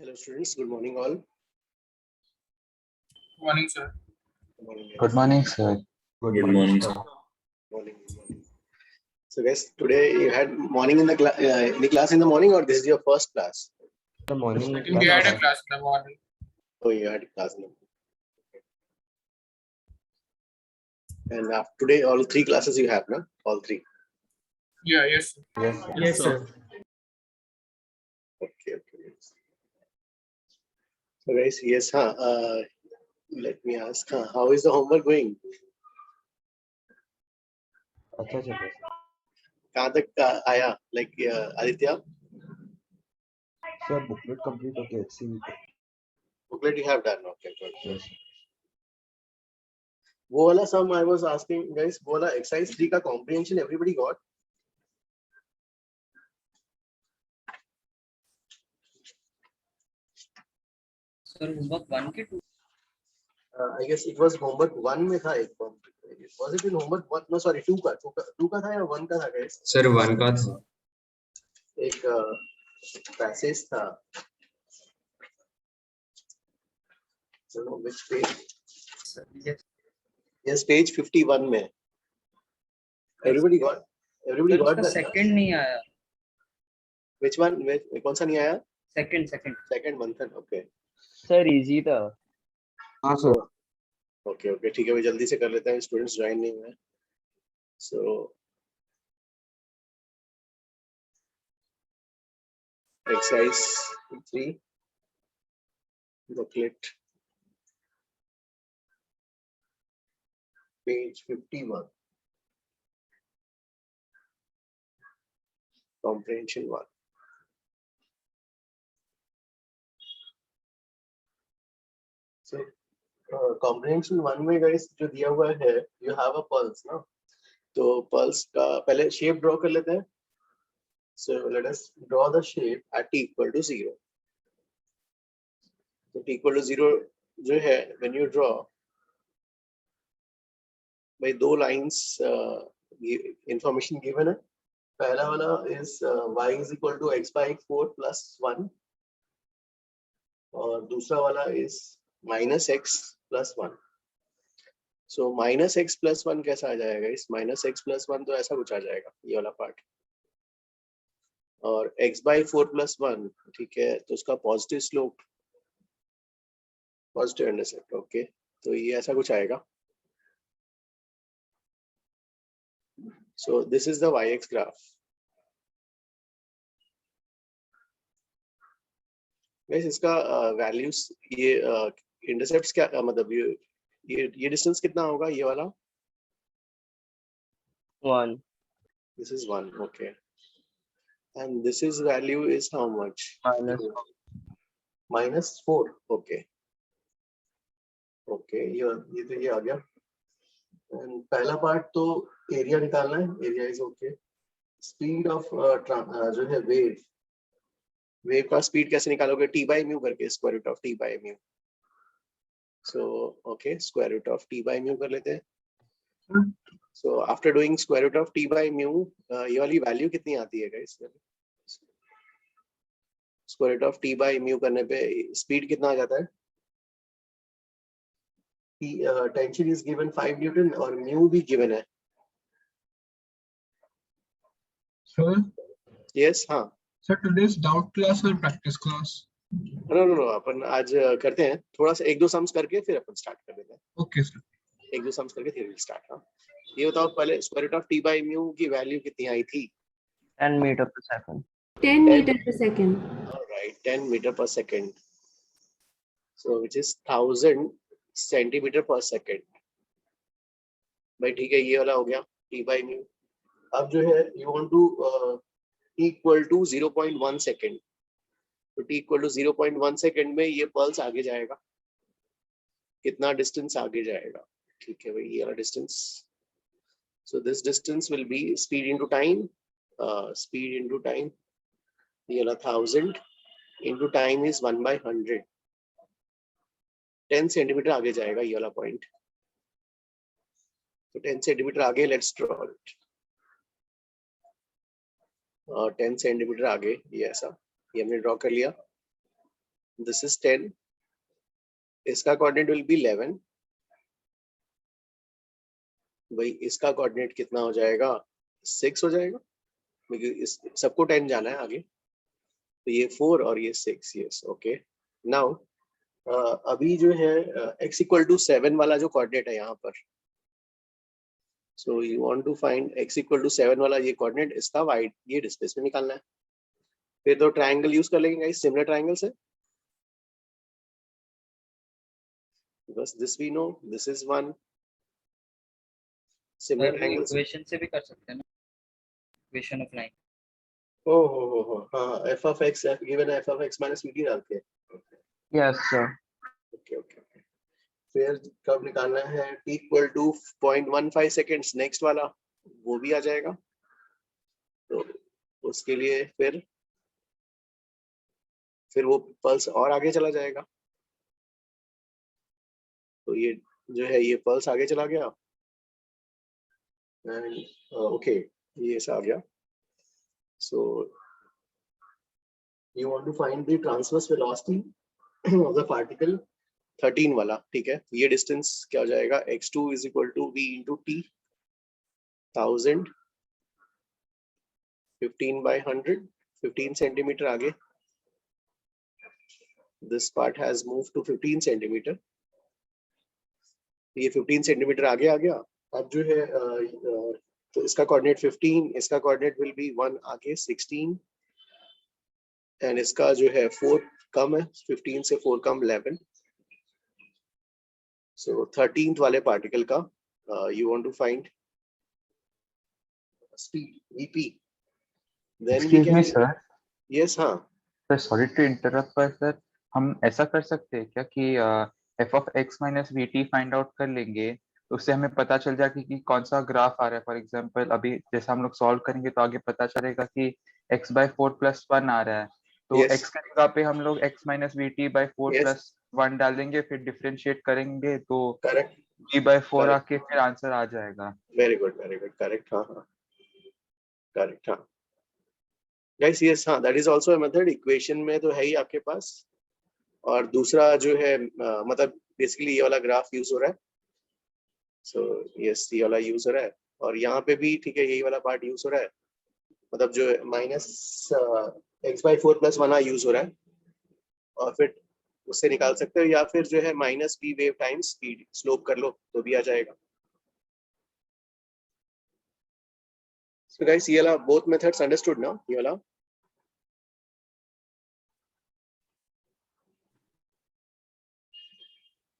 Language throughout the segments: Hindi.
Hello students, good morning all. Morning, sir. Good morning, sir. Good morning, sir. Morning. So guys, today you had morning in the class in the morning, or this is your first class? The morning I think we had a class in the morning. Oh, you had a class in the morning. And after today, all three classes you have, no? All three. Yeah, yes, sir. Yes, sir. Yes, sir. Okay. So guys, yes, let me ask, how is the homework going? अच्छा चल रहा है. कहाँ तक आया? Like Aditya, Sir, booklet complete okay. HCV. booklet you have done, okay, good. Yes. वो वाला sum I was asking guys, वो वाला exercise 3 का comprehension everybody got? Sir homework 1 के 2 I guess it was homework 1 में था एक form. Was it in homework 1? No, sorry, 2 का था या 1 का था guys? सर 1 का था. एक passage था. So know which page? Yes, page 51 में. Everybody got that? सेकंड नहीं आया. Which one? कौन सा नहीं आया? सेकंड मंथन, okay. सर इजी था. हाँ सर. Okay, ठीक है, मैं जल्दी से कर लेता हूँ, स्टूडेंट्स ज्वाइन नहीं हुए. So exercise 3 booklet page 51 comprehension 1. So comprehension 1 में guys जो दिया हुआ है, you have a pulse ना, तो pulse का पहले shape draw कर लेते हैं. So let us draw the shape at t equal to 0. So t equal to 0 जो है, when you draw by दो lines information given है. पहला वाला is y is equal to x by 4 plus 1 और दूसरा वाला is minus x plus 1. So minus x plus 1 कैसा आ जाएगा? इस minus x plus 1 तो ऐसा कुछ आ जाएगा, ये वाला पार्ट. और x by 4 plus 1, ठीक है, तो उसका positive slope, positive intercept, okay, तो ये ऐसा कुछ आएगा. So this is the yx graph. Guys, इसका वैल्यूज ये इंटरसेप्ट्स क्या मतलब ये डिस्टेंस कितना होगा ये वाला? 1 This is 1, okay. And this is value is how much? Minus 4, okay. Okay, ये तो ये आ गया. And पहला पार्ट तो एरिया निकालना है, area is okay. Speed of जो है वेव का स्पीड कैसे निकालोगे? t by mu करके, square root of t by mu. So okay, square root of t by mu कर लेते हैं. So after doing square root of t by mu, ये वाली वैल्यू कितनी आती है guys? Square root of t by mu करने पे स्पीड कितना आ जाता है? टेंशन इज गिवन 5 न्यूटन और म्यू भी गिवन है. Sir, यस, हाँ. sir, today's doubt class or practice class? No अपन आज करते हैं थोड़ा सा, एक दो सम्स करके फिर अपन स्टार्ट कर देते हैं. Okay, sir. एक दो सम्स करके फिर विल स्टार्ट. हाँ, ये बताओ पहले square root of t by mu की वैल्यू कितनी आई थी? 10 meter per second. 10 meter per second. Alright, 10 meter per second. So which is 1000 centimeter per second. भाई ठीक है, ये वाला हो गया t by mu. अब जो है you want to t equal to 0.1 second. तो t equal to 0.1 second में ये पल्स आगे जाएगा. कितना डिस्टेंस आगे जाएगा? ठीक है भाई, ये वाला distance. So this distance will be speed into time. Speed into time. ये वाला 1000 into time is 1 by 100. 10 centimetre आगे जाएगा ये वाला पॉइंट. तो 10 सेंटीमीटर आगे, लेट्स ड्रॉ इट. 10 सेंटीमीटर आगे ये ऐसा, ये हमने ड्रॉ कर लिया. this is 10, इसका कोऑर्डिनेट विल बी 11, भाई इसका कोऑर्डिनेट कितना हो जाएगा, 6 हो जाएगा, क्योंकि इस सबको 10 जाना है आगे, तो ये 4 और ये 6, यस ओके। नाउ अभी जो है x इक्वल टू 7 वाला जो कोऑर्डिनेट है यहाँ पर, so you want to find x equal to 7 वाला ये कोऑर्डिनेट, इसका y ये डिस्प्लेसमेंट निकालना है। फिर तो ट्रायंगल यूज कर लेंगे गाइस, सिमिलर ट्रायंगल से, बस this we know, this is one similar triangle से। इक्वेशन से भी कर सकते हैं ना, इक्वेशन ऑफ लाइन। ओ हो हाँ, f of x given f of x minus vt डालते हैं, यस सर। Okay okay. फिर कब निकालना है, t equal to 0.15 seconds, next वाला वो भी आ जाएगा, तो उसके लिए फिर वो पल्स और आगे चला जाएगा, तो ये जो है ये पल्स आगे चला गया, एंड ओके ये ऐसा आ गया। So you want to find the transverse velocity of the particle, 13 वाला, ठीक है। ये डिस्टेंस क्या हो जाएगा, x2 is equal to v into T, 1000 15 by 100, 15 centimetre आगे, this part has move to 15 centimetre, ये 15 सेंटीमीटर आगे आ गया। अब जो है तो इसका कोऑर्डिनेट 15, इसका कोऑर्डिनेट विल बी 1 आगे 16, एंड इसका जो है 4 कम है, 15 से 4 कम 11, सो 13th वाले पार्टिकल का you want to find speed vp, then we excuse me can, sir, yes हाँ सर सॉरी टू इंटरप्ट, पर सर हम ऐसा कर सकते हैं क्या कि f of x minus v t find out कर लेंगे, तो उससे हमें पता चल जाएगा कि कौन सा ग्राफ आ रहा है। फॉर एग्जांपल अभी जैसा हम लोग सॉल्व करेंगे तो आगे पता चलेगा कि x बाय 4+1 आ रहा है, तो यस x की जगह पे हम लोग x minus v T by 4 yes plus 1 डाल देंगे, फिर डिफ्रेंशिएट करेंगे तो करेक्ट g बाई 4 करेक्ट, आके फिर आंसर आ जाएगा। वेरी गुड करेक्ट, हाँ हाँ करेक्ट, हाँ गाइस यस हाँ, that is also a method, equation में तो है ही आपके पास, और दूसरा जो है मतलब बेसिकली ये वाला ग्राफ यूज हो रहा है, सो यस ये वाला यूज हो रहा है, और यहाँ पे भी ठीक है यही वाला पार्ट यूज हो रहा है, मतलब जो माइनस एक्स बाई 4+1 यूज हो रहा है, और फिर उससे निकाल सकते हो, या फिर जो है minus b wave times speed slope कर लो तो भी आ जाएगा। सो गाइस ये वाला बोथ मेथड्स अंडरस्टूड ना, ये वाला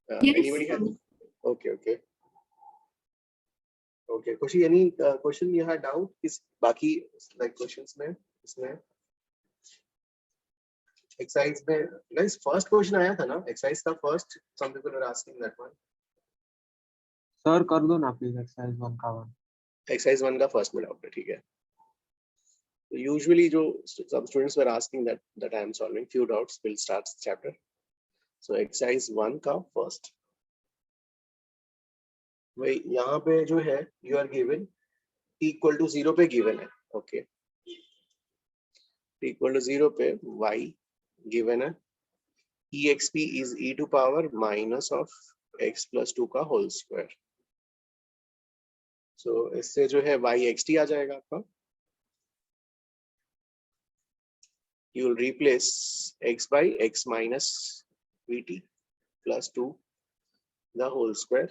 Yes. anybody has, okay खुशी any question you had doubt इस बाकी like questions में, इसमें एक्सरसाइज में गाइस फर्स्ट क्वेश्चन आया था ना एक्सरसाइज का first, some people were asking that one, sir कर दो ना प्लीज एक्सरसाइज 1 का 1। एक्सरसाइज 1 का फर्स्ट में डाउट है, ठीक है। तो यूजुअली जो some students were asking that I am solving few doubts will start chapter, so exercise 1 का फर्स्ट, भाई यहाँ पे जो है you are given t equal to 0 पे गिवन है, ओके t इक्वल टू 0 पे y गिवन है, exp is e to power minus of x plus 2 का होल स्क्वायर, सो इससे जो है y xt आ जाएगा आपका, you will replace x by x minus vt plus 2 the whole square,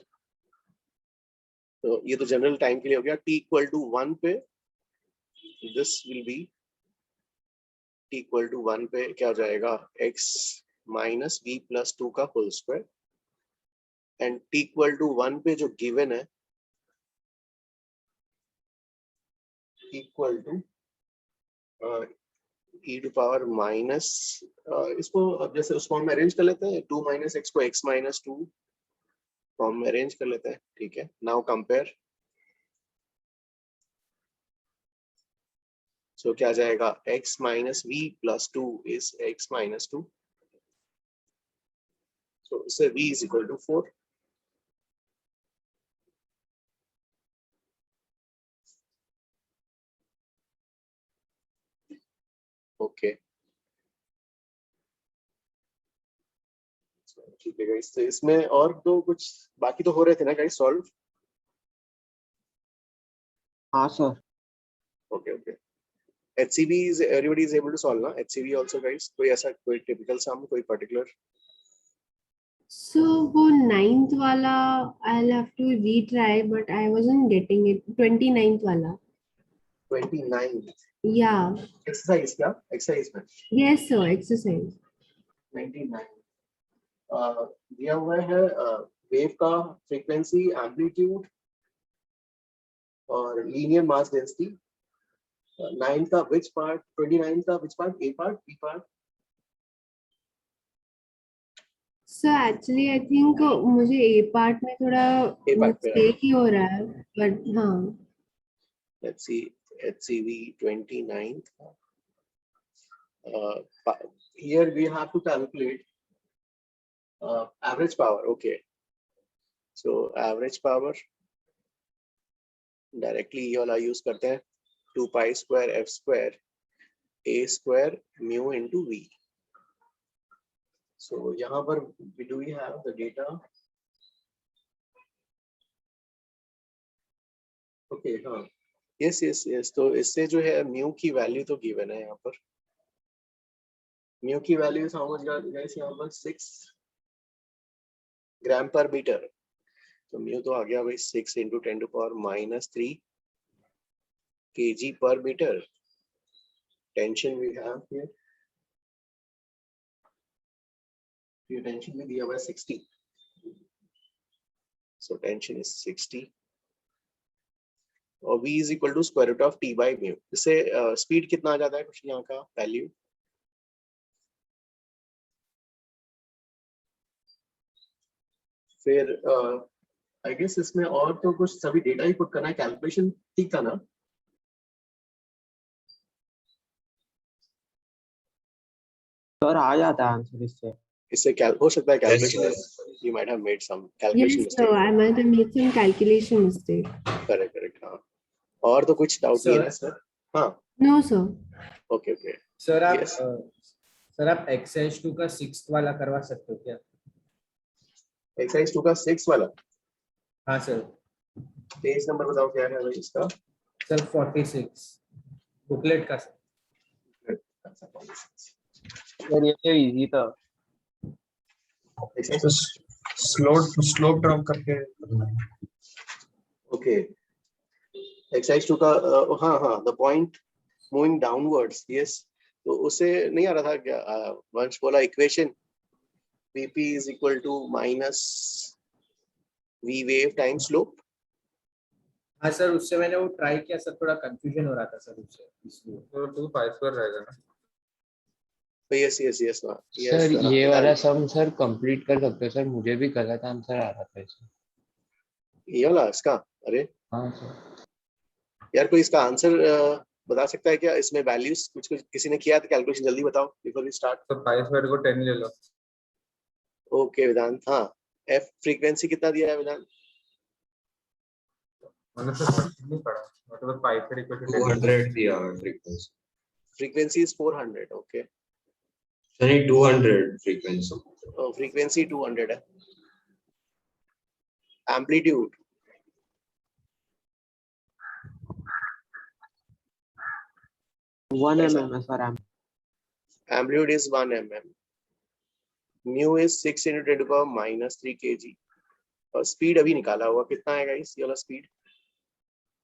तो ये तो जनरल टाइम के लिए हो गया। t इक्वल टू 1 पे this will be t equal to 1 पे क्या हो जाएगा, x माइनस v प्लस 2 का whole square, and t equal to 1 पे जो गिवन है equal to e to power minus, इसको अब जैसे उस फॉर्म में अरेंज कर लेते हैं, 2 माइनस x को x माइनस 2 फॉर्म में अरेंज कर लेते हैं, ठीक है। नाउ कंपेयर, सो क्या जाएगा, x minus v plus 2 is x minus 2, so इससे v is equal to 4, okay ठीक है गाइस, तो इसमें और तो कुछ बाकी तो हो रहे थे ना गाइस सॉल्व? हाँ sir. Okay okay, HCV is everybody is able to solve ना? HCV also guys, कोई ऐसा कोई typical sum, कोई particular? So वो 9th वाला I'll have to retry, but I wasn't getting it. 29th वाला. 29 Yeah. exercise क्या? Exercise में Yes sir. Exercise. 29 दिया हुआ है वेव का फ्रीक्वेंसी, एम्पलीट्यूड और लीनियर मास डेंसिटी। 9 का विच पार्ट, 29 का which part, a part, b part? So actually I think मुझे A part में थोड़ा A part पे mistake ही हो रहा है, but हाँ. Let's see, HCV 29 here we have to calculate average power. Okay, so average power directly ये वाला यूज करते हैं, 2 pi square f square a square mu into v. So यहाँ पर do we have the data? Okay, हाँ, yes yes yes, तो इससे जो है mu की वैल्यू तो गिवन है यहाँ पर। mu की वैल्यू how much guys? यहाँ पर 6 ग्राम पर मीटर, तो mu तो आ गया भाई 6 into 10 to power minus 3 kg per meter. Tension we have here, ये tension में दिया हुआ है 60, so tension is 60 और v is equal to square root of t by mu. इससे speed कितना आ जाता है कुछ यहाँ का वैल्यू? फिर आई गेस इसमें और तो कुछ सभी डेटा ही पुट करना है, कैलकुलेशन ठीक था ना? सर आ जाता है आंसर इससे। इससे हो सकता है Yes, calculation you might have made some Yes calculation sir. mistake. I might have made some calculation mistake. Correct correct, हाँ। और तो कुछ डाउट नहीं है ना सर? हाँ, No sir. Okay okay. Sir आप Yes. सर आप एक्सरसाइज 2 का 6th वाला करवा सकते हो क्या? एक्सरसाइज 2 का 6 वाला हाँ सर। पेज नंबर बताओ क्या है भाई इसका? सर 46 बुकलेट का सर। सर ये तो इजी था। स्लोप ड्रॉप करके ओके, एक्सरसाइज 2 का हाँ हाँ, the point moving downwards, yes, तो उसे नहीं आ रहा था क्या? वंश बोला equation Vp is equal to minus V wave times slope. हाँ सर, उससे मैंने वो ट्राई किया सर, थोड़ा कंफ्यूजन हो रहा था सर उससे, इसलिए। तो 2 pi square रहेगा ना? यस यस यस ना, सर ये वाला सम सर कंप्लीट कर सकते हो सर, मुझे भी गलत आंसर आ रहा था इसमें। ये वाला इसका? अरे हाँ सर। यार कोई इसका आंसर बता सकता है क्या? इसमें वैल्यूज कुछ किसी ने किया था कैलकुलेशन? जल्दी बताओ बिफोर वी स्टार्ट। तो pi square को 10 ले लो। ओके वेदांत, हाँ, एफ फ्रीक्वेंसी कितना दिया है वेदांत? मैंने तो नहीं पढ़ा, मतलब pi square equal to 10। 200 दिया है frequency. फ्रीक्वेंसी इज 400, ओके, नहीं 200 frequency. फ्रीक्वेंसी 200 है। एम्पलीट्यूड 1 mm है sir. Amplitude is 1 mm, mu is 6 into 10 to the power minus 3 kg और स्पीड अभी निकाला हुआ कितना आएगा इस ये वाला स्पीड?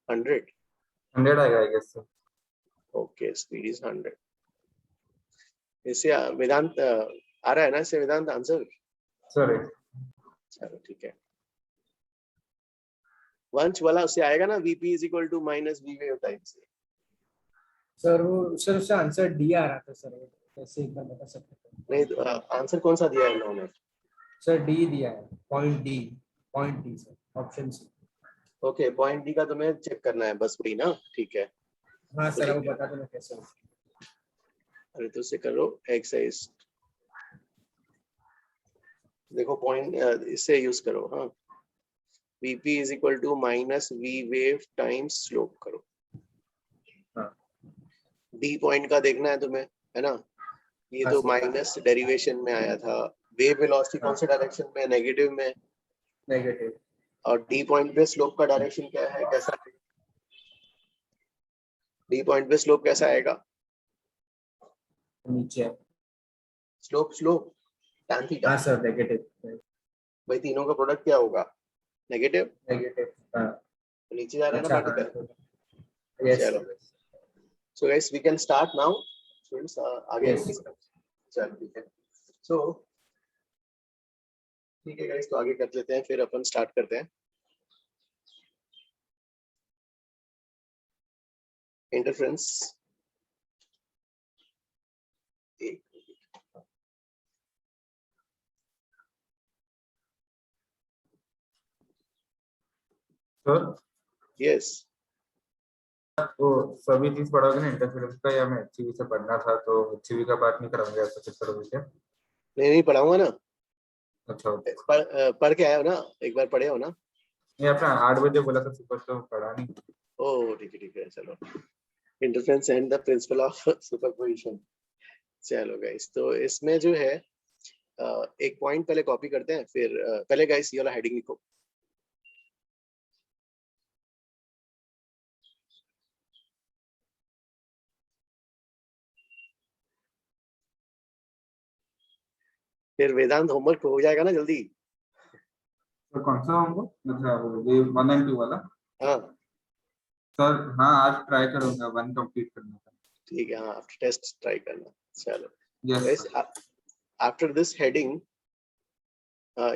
100, 100 आएगा I guess. Okay, speed is 100। इससे वेदांत आ रहा है ना इससे वेदांत आंसर? सॉरी चलो ठीक है, वंश वाला उससे आएगा ना, Vp is equal to minus V wave times। Sir वो सर उससे आंसर डी आ रहा था सर, ऐसे एक बार बता सकते हैं? नहीं तो आंसर कौन सा दिया है इन्होंने? सर डी दिया है, point D sir, option C. Okay, point D का तुम्हें चेक करना है बस, वही ना? ठीक है, हाँ सर, वो बता दो ना कैसे। अरे तो उससे करो एक्सरसाइज, देखो पॉइंट इससे यूज करो, हाँ, Vp is equal to minus V wave times slope करो। डी पॉइंट का देखना है तुम्हें, है ना? ये तो माइनस डेरिवेशन में आया था, वेव वेलोसिटी कौन से डायरेक्शन में, नेगेटिव में, नेगेटिव। और डी पॉइंट पे स्लोप का डायरेक्शन क्या है, कैसा, डी पॉइंट पे स्लोप कैसा आएगा, नीचे। Slope slope tan theta. हाँ सर, नेगेटिव। भाई तीनों का प्रोडक्ट क्या होगा, नेगेटिव, नेगेटिव। हाँ। तो नीचे जा रहे हैं ना अच्छा, पार्टिकल। यस चलो sir. So guys we can start now students, आगे Yes. चलो ठीक है। सो ठीक है गाइस, तो आगे कर लेते हैं, फिर अपन स्टार्ट करते हैं। इंटरफेरेंस, सर यस वो सभी चीज पढ़ोगे ना इंटरफेरेंस का, या मैं एचसीवी से पढ़ना था तो एचसीवी का बात नहीं कराऊंगा, ऐसा कुछ करोगे क्या? नहीं पढ़ाऊंगा ना, अच्छा, पढ़ के आए हो ना, एक बार पढ़े हो ना। ये आपने 8 बजे बोला था सुबह, तो पढ़ा नहीं। ओ ठीक है चलो। Interference and the principal of superposition. चलो गाइस, तो इसमें जो है एक पॉइंट पहले कॉपी करते हैं, फिर पहले गाइस ये वाला हेडिंग लिखो। फिर वेदांत होमवर्क हो जाएगा ना जल्दी। तो कौन सा होगा, मतलब ये 1 and 2 वाला? हाँ सर हाँ, आज ट्राई करूंगा 1 कंप्लीट करने का। ठीक है, हाँ आफ्टर टेस्ट ट्राई करना। चलो yes guys, after this heading,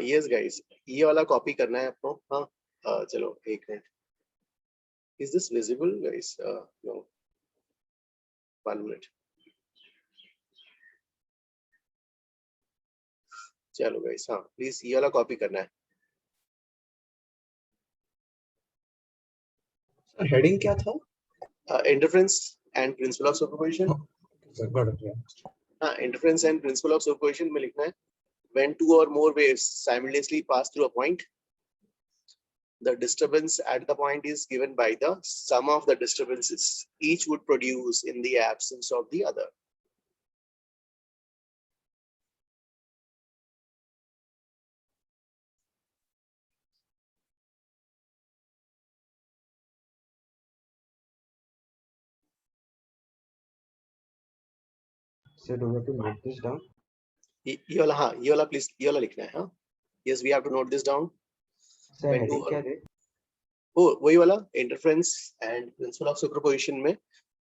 yes guys, ये वाला कॉपी करना है आपको। हाँ चलो एक minute, is this visible guys? No, 1 minute. चलो गाइस, हाँ प्लीज ये वाला कॉपी करना है। हेडिंग क्या था? Interference and principle of superposition. हाँ, interference and principle of superposition में लिखना है, when two or more waves simultaneously pass through a point, the disturbance at the point is given by the sum of the disturbances each would produce in the absence of the other. So do we have to note this down? ये वाला, हाँ ये वाला प्लीज, ये वाला लिखना है। हाँ yes, we have to note this down. Sir When two heading or- क्या थे? वही वाला interference and principle of superposition में,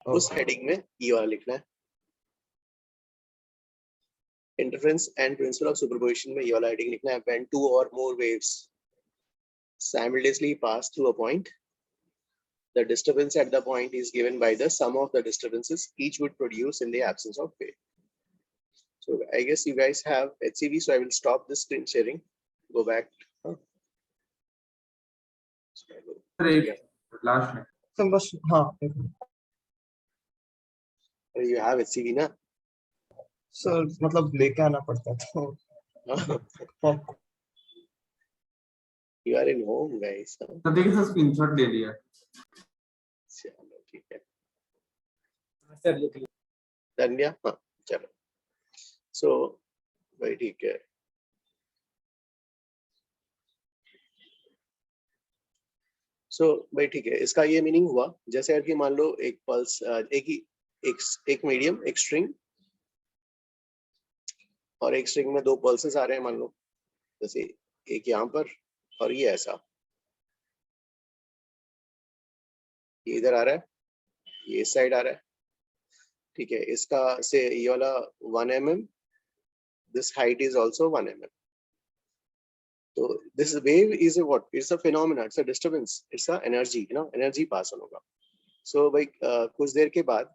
उस हेडिंग में ये वाला लिखना है। Interference and principle of superposition में ये वाला हेडिंग लिखना है, when two or more waves simultaneously pass through a point, the disturbance at the point is given by the sum of the disturbances each would produce in the absence of wave. So I guess you guys have HCV, so I will stop this screen sharing. Go back. Sir एक लास्ट में सर बस हाँ, You have HCV ना? सर मतलब लेके आना पड़ता था तो You are in home, guys. तो देखिए सर, स्क्रीनशॉट ले लिया। चलो ठीक है, हाँ सर, लिख लिया। डन गया। हाँ चलो, सो भाई ठीक है। सो भाई ठीक है, इसका ये मीनिंग हुआ, जैसे कि मान लो एक पल्स, एक मीडियम, एक स्ट्रिंग, और एक स्ट्रिंग में 2 पल्सेस आ रहे हैं मान लो, जैसे एक यहाँ पर और ये ऐसा, ये इधर आ रहा है, ये इस साइड आ रहा है। ठीक है, इसका से ये वाला 1 mm, this height is also 1 mm. So this wave is a what? It's a phenomena. It's a disturbance. It's a energy. Energy pass on होगा. So भाई कुछ देर के बाद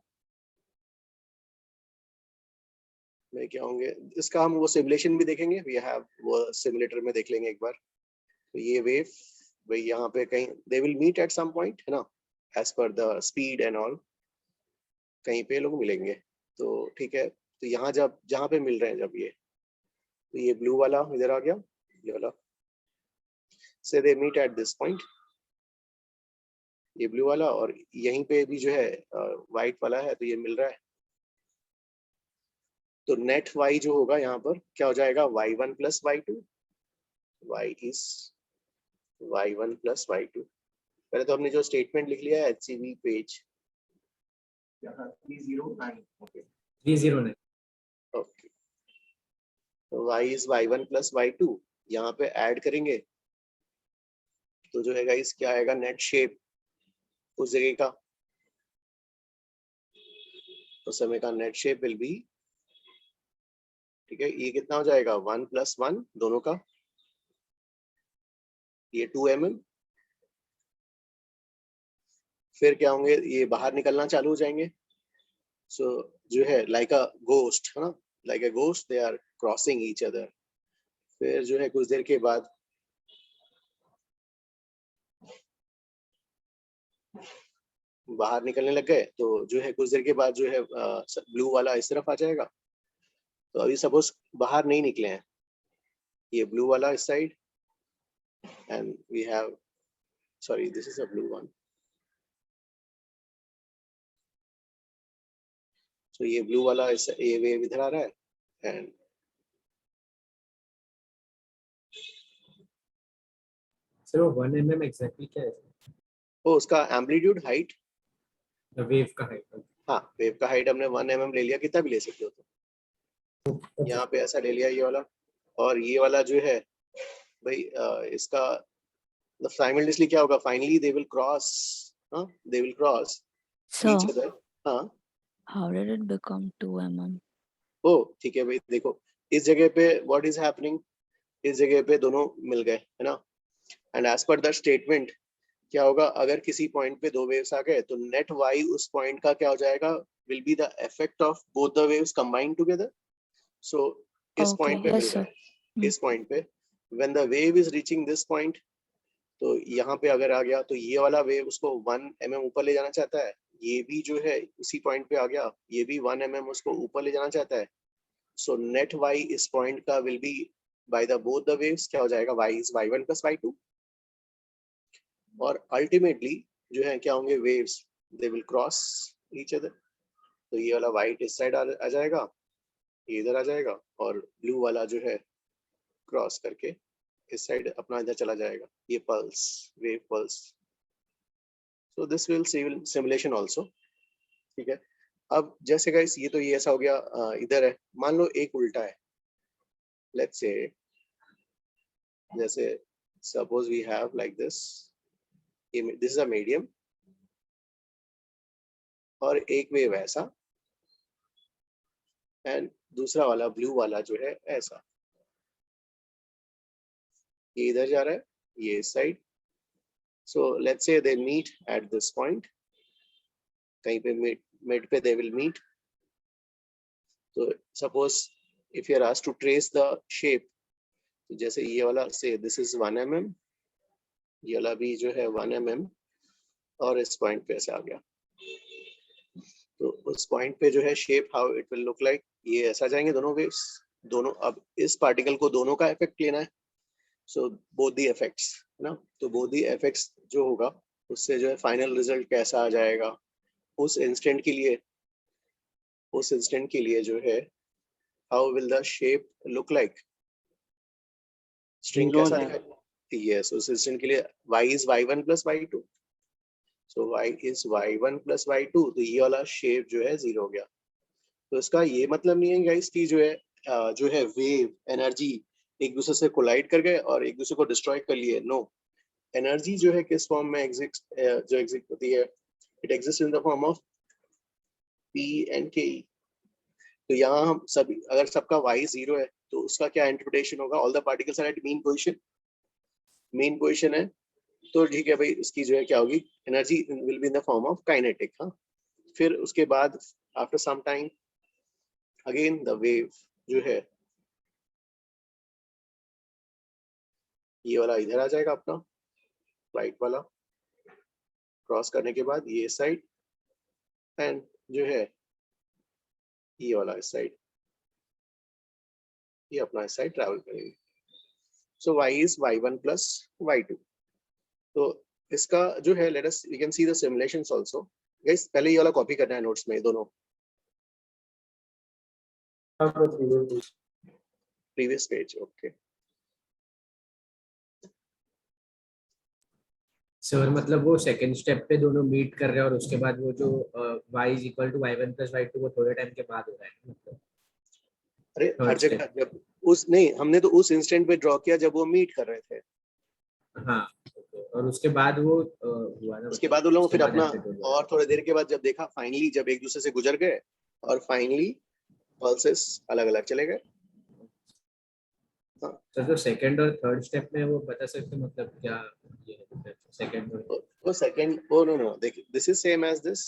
मैं क्या होंगे, इसका हम वो सिमुलेशन भी देखेंगे। We have वो सिमुलेटर में देख लेंगे एक बार। तो ये वेव भाई यहाँ पे कहीं they will meet at some point, है ना, as per the speed and all, कहीं पे लोग मिलेंगे। तो ठीक है, तो यहाँ जब जहाँ पे मिल रहे हैं जब ये, तो ये ब्लू वाला इधर आ गया, ये वाला से they meet at this point, ये ब्लू वाला, और यहीं पे भी जो है व्हाइट वाला है, तो ये मिल रहा है। तो नेट y जो होगा यहाँ पर क्या हो जाएगा y1 plus y2, y is y1 plus y2। पहले तो हमने जो स्टेटमेंट लिख लिया है HCV पेज 309, ओके 309। ओके, तो y is y1 plus y2 यहाँ पे ऐड करेंगे तो जो है गाइस क्या आएगा नेट शेप उस जगह का, उस समय का नेट शेप विल बी, ठीक है, ये कितना हो जाएगा 1 प्लस 1 दोनों का, ये 2 mm। फिर क्या होंगे, ये बाहर निकलना चालू हो जाएंगे। सो जो है लाइक अ गोस्ट, है ना, like a ghost they are crossing each other. फिर जो है कुछ देर के बाद बाहर निकलने लग गए, तो जो है कुछ देर के बाद जो है ब्लू वाला इस तरफ आ जाएगा। तो अभी सपोज बाहर नहीं निकले हैं, ये ब्लू वाला इस side and we have, sorry this is a blue one, तो ये ब्लू वाला ये वेव इधर आ रहा है एंड सर वो 1 mm एग्जैक्टली क्या है? वो उसका एम्पलीट्यूड हाइट, वेव का हाइट। हाँ वेव का हाइट हमने 1 mm ले लिया, कितना भी ले सकते हो, तो यहाँ पे ऐसा ले लिया ये वाला। और ये वाला जो है भाई इसका साइमल्टेनियसली क्या होगा, finally they will cross, they will cross each other. हाँ how did it become 2 mm? ओ ठीक है भाई, देखो इस जगह पे व्हाट इज हैपनिंग, इस जगह पे दोनों मिल गए, है ना, एंड एज पर द स्टेटमेंट क्या होगा, अगर किसी पॉइंट पे दो वेव्स आ गए तो नेट y उस पॉइंट का क्या हो जाएगा, will be the effect of both the waves combined together. So इस पॉइंट पे मिल गए, इस पॉइंट पे when the wave is reaching this point, तो यहाँ पे अगर आ गया तो ये वाला वेव उसको 1 mm ऊपर ले जाना चाहता है, ये भी जो है उसी पॉइंट पे आ गया, ये भी 1 mm उसको ऊपर ले जाना चाहता है। सो नेट y इस पॉइंट का will be by the both the waves क्या हो जाएगा, y is y1 plus y2। और अल्टीमेटली जो है क्या होंगे, waves they will cross each other. तो ये वाला वाइट इस साइड आ जाएगा, ये इधर आ जाएगा, और ब्लू वाला जो है क्रॉस करके इस साइड अपना इधर चला जाएगा, ये pulse, wave pulse. So this will simulation also, ठीक है। अब जैसे गाइस ये तो ये ऐसा हो गया, इधर है, मान लो एक उल्टा है, लेट्स से जैसे suppose we have like this, this is a medium और एक वेव ऐसा एंड दूसरा वाला ब्लू वाला जो है ऐसा, ये इधर जा रहा है, ये इस side. So let's say they meet at this point, कहीं पे मिड पे दे विल मीट। तो suppose if you are asked to trace the shape, तो जैसे ये वाला से दिस इज 1 mm, ये वाला भी जो है 1 mm और इस पॉइंट पे ऐसे आ गया, तो उस पॉइंट पे जो है shape how it will look like, ये ऐसा जाएंगे दोनों वेव्स, दोनों। अब इस पार्टिकल को दोनों का इफेक्ट लेना है, सो बोथ दी इफेक्ट्स, है ना, तो बोथ दी इफेक्ट्स जो होगा उससे जो है फाइनल रिजल्ट कैसा आ जाएगा उस इंस्टेंट के लिए, उस इंस्टेंट के लिए जो है how will the shape look like, string कैसा दिखाएगा, यस उस इंस्टेंट के लिए y is y1 plus y2, so y is y1 plus y2, तो ये वाला शेप जो है 0 हो गया। तो इसका ये मतलब नहीं है गाइस कि जो है वेव एनर्जी एक दूसरे से कोलाइड कर गए और एक दूसरे को डिस्ट्रॉय कर लिए, नो, एनर्जी जो है किस फॉर्म में एग्जिस्ट होती है, it exist in the form of P and K। तो यहाँ हम सभी, अगर सबका y 0 है तो उसका क्या इंटरप्रिटेशन होगा, all the particles are at mean position, mean position है, तो ठीक है भाई, इसकी जो है क्या होगी, energy will be in the form of kinetic. हाँ, फिर उसके बाद after some time again the wave जो है ये वाला इधर आ जाएगा अपना राइट वाला, क्रॉस करने के बाद ये साइड एंड जो है ये वाला इस साइड, ये अपना इस साइड ट्रैवल करेंगे। So y is y1 plus y2। तो इसका जो है let us we can see the simulations also. Guys पहले ये वाला कॉपी करना है नोट्स में दोनों, प्रीवियस पेज ओके। सर मतलब वो सेकंड स्टेप पे दोनों मीट कर रहे हैं और उसके बाद वो जो y is equal to y1 plus y2 वो थोड़े टाइम के बाद हो रहा है मतलब अरे हर Third जगह जब उस नहीं हमने तो उस इंस्टेंट पे ड्रॉ किया जब वो मीट कर रहे थे। हाँ okay. और उसके बाद वो हुआ ना उसके मतलब बाद उन लोगों उसके फिर बाद अपना amplitude हुआ। और थोड़ी देर के बाद जब देखा फाइनली जब एक दूसरे से गुजर गए और फाइनली पल्सेस अलग अलग चले गए। सर जो सेकंड और थर्ड स्टेप में वो बता सकते हैं मतलब क्या ये है सेकंड और वो सेकंड ओ नो नो देखिए this is same as this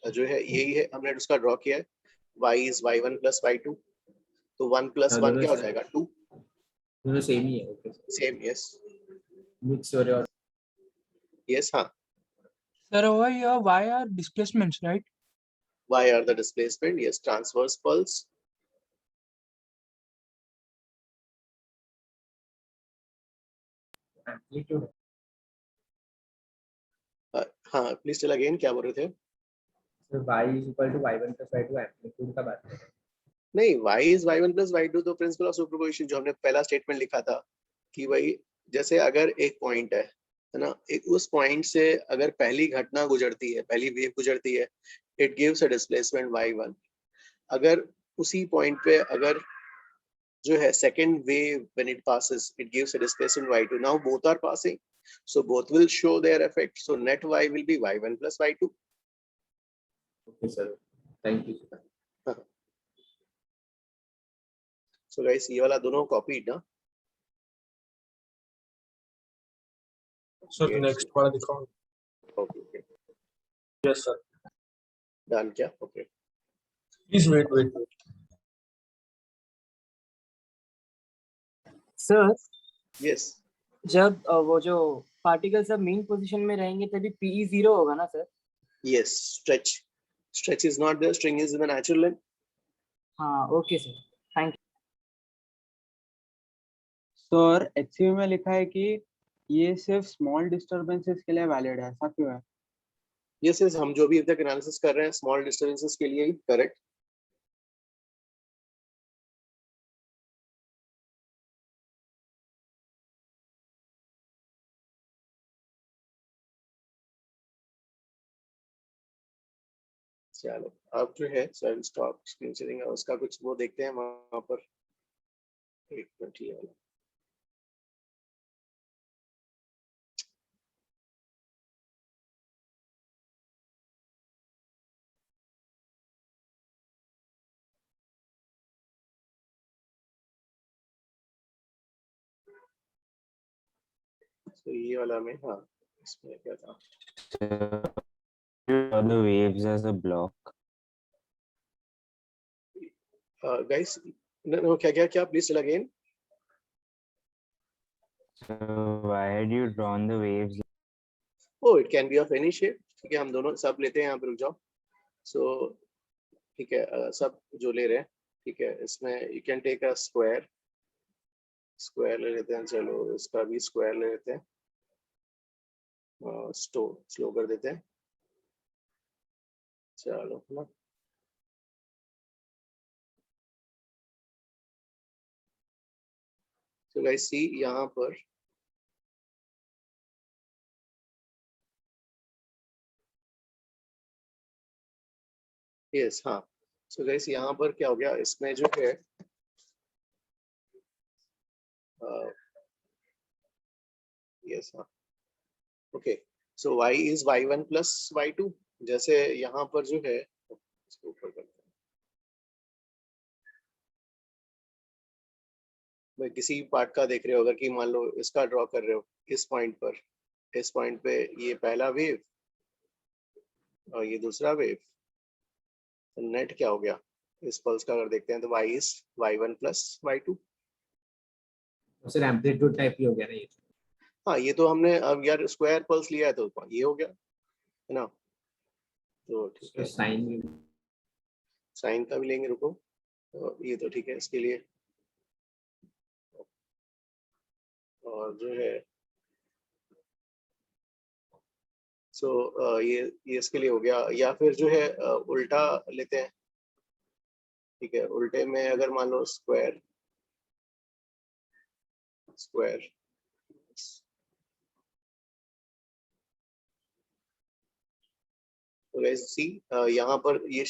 जो है यही है हमने उसका ड्रॉ किया है y is y1 plus y2 तो 1 प्लस 1 क्या हो जाएगा 2 दोनों सेम ही है ओके सेम यस मिक्स हो रहे और यस हाँ Sir, over here, y are displacements, right? y are the displacement yes transverse pulse amplitude हाँ प्लीज टेल अगेन क्या बोल रहे थे। Sir y is equal to y1 plus y2 amplitude का बात कर रहे हैं। नहीं y is y1 plus y2 तो प्रिंसिपल ऑफ सुपरपोजिशन जो हमने पहला स्टेटमेंट लिखा था कि भाई जैसे अगर एक पॉइंट है ना एक उस पॉइंट से अगर पहली घटना गुजरती है पहली वेव गुजरती है it gives a displacement y1 अगर उसी पॉइंट पे अगर जो है second wave when it passes it gives a displacement y2 now both are passing so both will show their effect so net y will be y1 plus y2 okay sir thank you sir so guys ये वाला दोनों कॉपीड ना So Yes. next वाला दिखाओ. okay Yes, sir. डन क्या okay Please wait. Sir yes जब वो जो पार्टिकल सब मेन पोजीशन में रहेंगे तभी PE 0 होगा ना sir? yes stretch is not there string is in the natural length हाँ okay sir thank sir HCV में लिखा है कि ये सिर्फ स्मॉल डिस्टरबेंसेस के लिए वैलिड है, ऐसा क्यों है? yes yes हम जो भी अब तक एनालिसिस कर रहे हैं स्मॉल डिस्टर्बेंसेस के लिए ही करेक्ट चलो अब जो है सर स्टॉप स्क्रीन शेयरिंग उसका कुछ वो देखते हैं वहां पर एक मिनट ये वाला तो ये वाला में हाँ इसमें क्या था the waves as a block. guys no क्या please tell again So why had you drawn the waves? oh it can be of any shape ठीक है हम दोनों सब लेते हैं यहाँ पे रुक जाओ so ठीक है सब जो ले रहे हैं ठीक है इसमें you can take a square ले लेते हैं चलो इसका भी स्क्वायर ले लेते हैं स्लो कर देते हैं चलो ना तो गाइस सी यहाँ पर यस हाँ सो गाइस यहाँ पर क्या हो गया इसमें जो है यस हाँ okay so y is y1 plus y2 जैसे यहाँ पर जो है इसको ऊपर करते हैं मैं किसी पार्ट का देख रहे हो अगर कि मान लो इसका ड्रॉ कर रहे हो इस पॉइंट पे ये पहला वेव और ये दूसरा वेव तो नेट क्या हो गया इस पल्स का अगर देखते हैं तो y is y1 plus y2 sir amplitude type ही हो गया ना ये हाँ ये तो हमने अब यार स्क्वायर पल्स लिया है तो ये हो गया है ना तो ठीक है साइन का भी लेंगे रुको तो ये तो ठीक है इसके लिए और जो है सो ये इसके लिए हो गया या फिर जो है उल्टा लेते हैं ठीक है, उल्टे में अगर मान लो स्क्वायर स्क्वायर तो गाइस सी यहाँ पर ये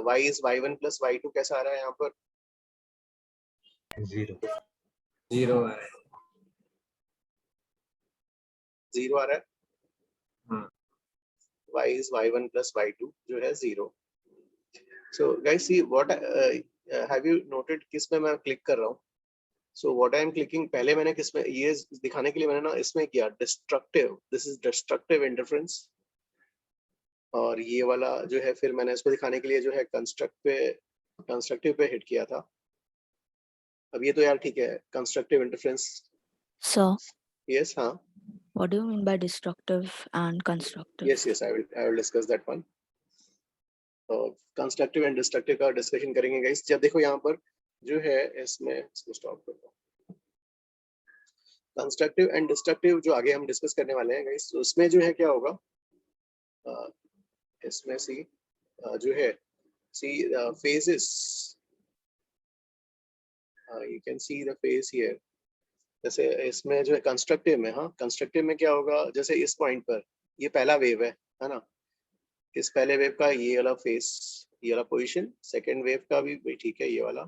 y is y1 plus y2 कैसा आ रहा है यहाँ पर 0 0 आ रहा है। 0 आ रहा है, हाँ y is y1 plus y2 जो है 0. So guys see what have you noted किस में मैं क्लिक कर रहा हूँ. So what I am clicking पहले मैंने किस में ये दिखाने के लिए मैंने ना इसमें किया destructive, this is destructive interference. और ये वाला जो है फिर मैंने इसको दिखाने के लिए जो है कंस्ट्रक्टिव पे हिट किया था. अब ये तो यार ठीक है, कंस्ट्रक्टिव इंटरफेरेंस. So, यस हाँ, what do you mean by destructive and constructive? Yes I will discuss that one. Constructive and destructive का डिस्कशन करेंगे गाइस. जब देखो यहाँ पर जो है इसमें इसको स्टॉप कर दो. कंस्ट्रक्टिव एंड डिस्ट्रक्टिव जो आगे हम डिस्कस करने वाले हैं गाइस, उसमें जो है क्या होगा इसमें सी जो है सी phases, you can see the phase here. जैसे इसमें जो है कंस्ट्रक्टिव में, हाँ कंस्ट्रक्टिव में क्या होगा, जैसे इस पॉइंट पर ये पहला वेव है ना, इस पहले वेव का ये वाला फेस, ये वाला पोजीशन, सेकंड वेव का भी ठीक है ये वाला,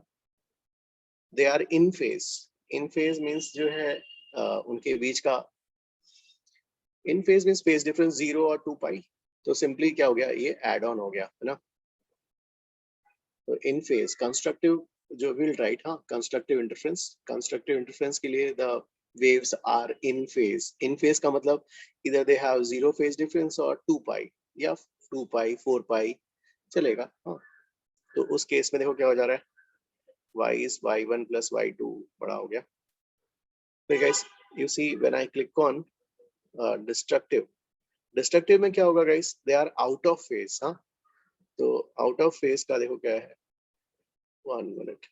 they are in phase. In phase means जो है उनके बीच का, in phase means phase difference 0 और 2 पाई. तो सिंपली क्या हो गया, ये एड ऑन हो गया है ना. तो इन फेज कंस्ट्रक्टिव जो विल राइट, हाँ कंस्ट्रक्टिव इंटरफेरेंस के लिए the waves are in phase. In phase का मतलब either they have 0 phase difference or 2 pi या 2 pi 4 pi चलेगा. हाँ तो उस केस में देखो क्या हो जा रहा है, y is y1 plus y2 बड़ा हो गया. तो guys you see when I click on destructive में क्या होगा guys, they are out of phase. हाँ तो out of phase का देखो क्या है, 1 minute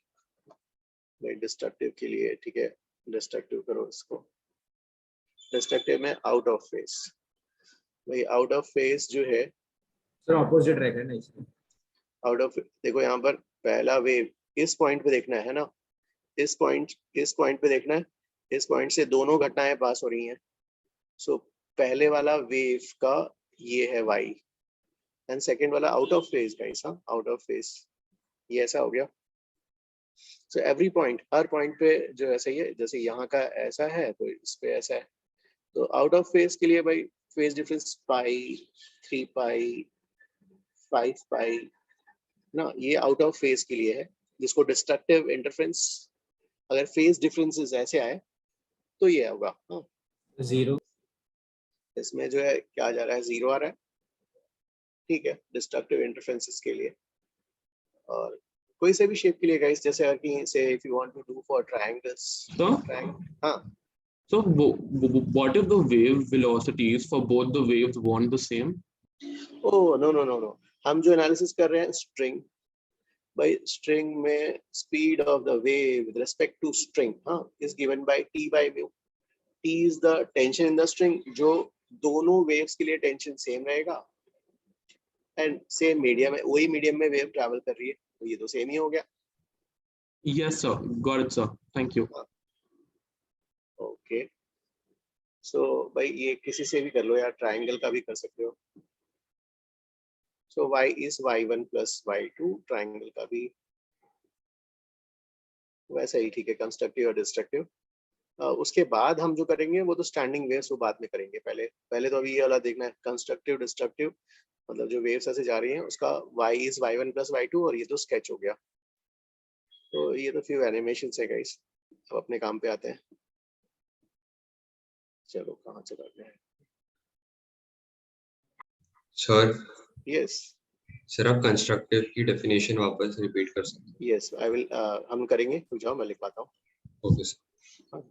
भाई डिस्ट्रक्टिव के लिए, ठीक है डिस्ट्रक्टिव करो इसको. डिस्ट्रक्टिव में आउट ऑफ फेज, भाई आउट ऑफ फेज जो है सर ऑपोजिट रहेगा ना इसमें. आउट ऑफ, देखो यहाँ पर पहला वेव इस पॉइंट पे देखना है ना, इस पॉइंट पे देखना है, इस पॉइंट से दोनों घटनाएं पास हो रही हैं. सो पहले वाला वेव का ये है y एंड सेकंड वाला आउट ऑफ फेज गाइस. हाँ आउट ऑफ फेज, ये ऐसा हो गया. सो एवरी पॉइंट, हर पॉइंट पे जो ऐसा ही है, जैसे यहाँ का ऐसा है तो इस पे ऐसा है. तो आउट ऑफ फेज के लिए भाई फेज डिफरेंस पाई, 3 पाई, 5 पाई ना, ये आउट ऑफ फेज के लिए है. जिसको डिस्ट्रक्टिव इंटरफेरेंस, अगर फेज डिफरेंसेस ऐसे आए तो ये होगा. हाँ 0 इसमें जो है क्या जा रहा है, 0 आ रहा है, ठीक है डिस्ट्रक्टिव इंटरफेरेंसेस के लिए. और कोई से भी शेप के लिए गाइस, जैसे अगर कि say if you want to do for triangles. So, हाँ so what if the wave velocities for both the waves weren't the same? Oh no, हम जो एनालिसिस कर रहे हैं स्ट्रिंग, भाई स्ट्रिंग में speed of the wave with respect to string हाँ is given by t by mu. t is the tension in the string, जो दोनों वेव्स के लिए टेंशन सेम रहेगा एंड सेम मीडियम है, वही मीडियम में वेव ट्रैवल कर रही है, तो ये तो सेम ही हो गया. Yes, sir. Got it, sir. Thank you. Okay so भाई ये किसी से भी कर लो यार, ट्रायंगल का भी कर सकते हो. सो y is y1 plus y2, triangle का भी वैसा ही ठीक है, कंस्ट्रक्टिव और डिस्ट्रक्टिव. उसके बाद हम जो करेंगे वो तो स्टैंडिंग वेव्स वो बाद में करेंगे. पहले तो अभी ये वाला देखना है, कंस्ट्रक्टिव डिस्ट्रक्टिव मतलब जो वेव्स ऐसे जा रही हैं उसका y is y1 plus y2, और ये तो स्केच हो गया. तो ये तो फ्यू एनिमेशन है गाइस. अब अपने काम पे आते हैं. चलो कहाँ चला गया. सर यस सर आप कंस्ट्रक्टिव की डेफिनेशन वापस रिपीट कर सकते हैं? यस आई विल, हम करेंगे, रुक जाओ मैं लिख पाता हूँ. Okay sir.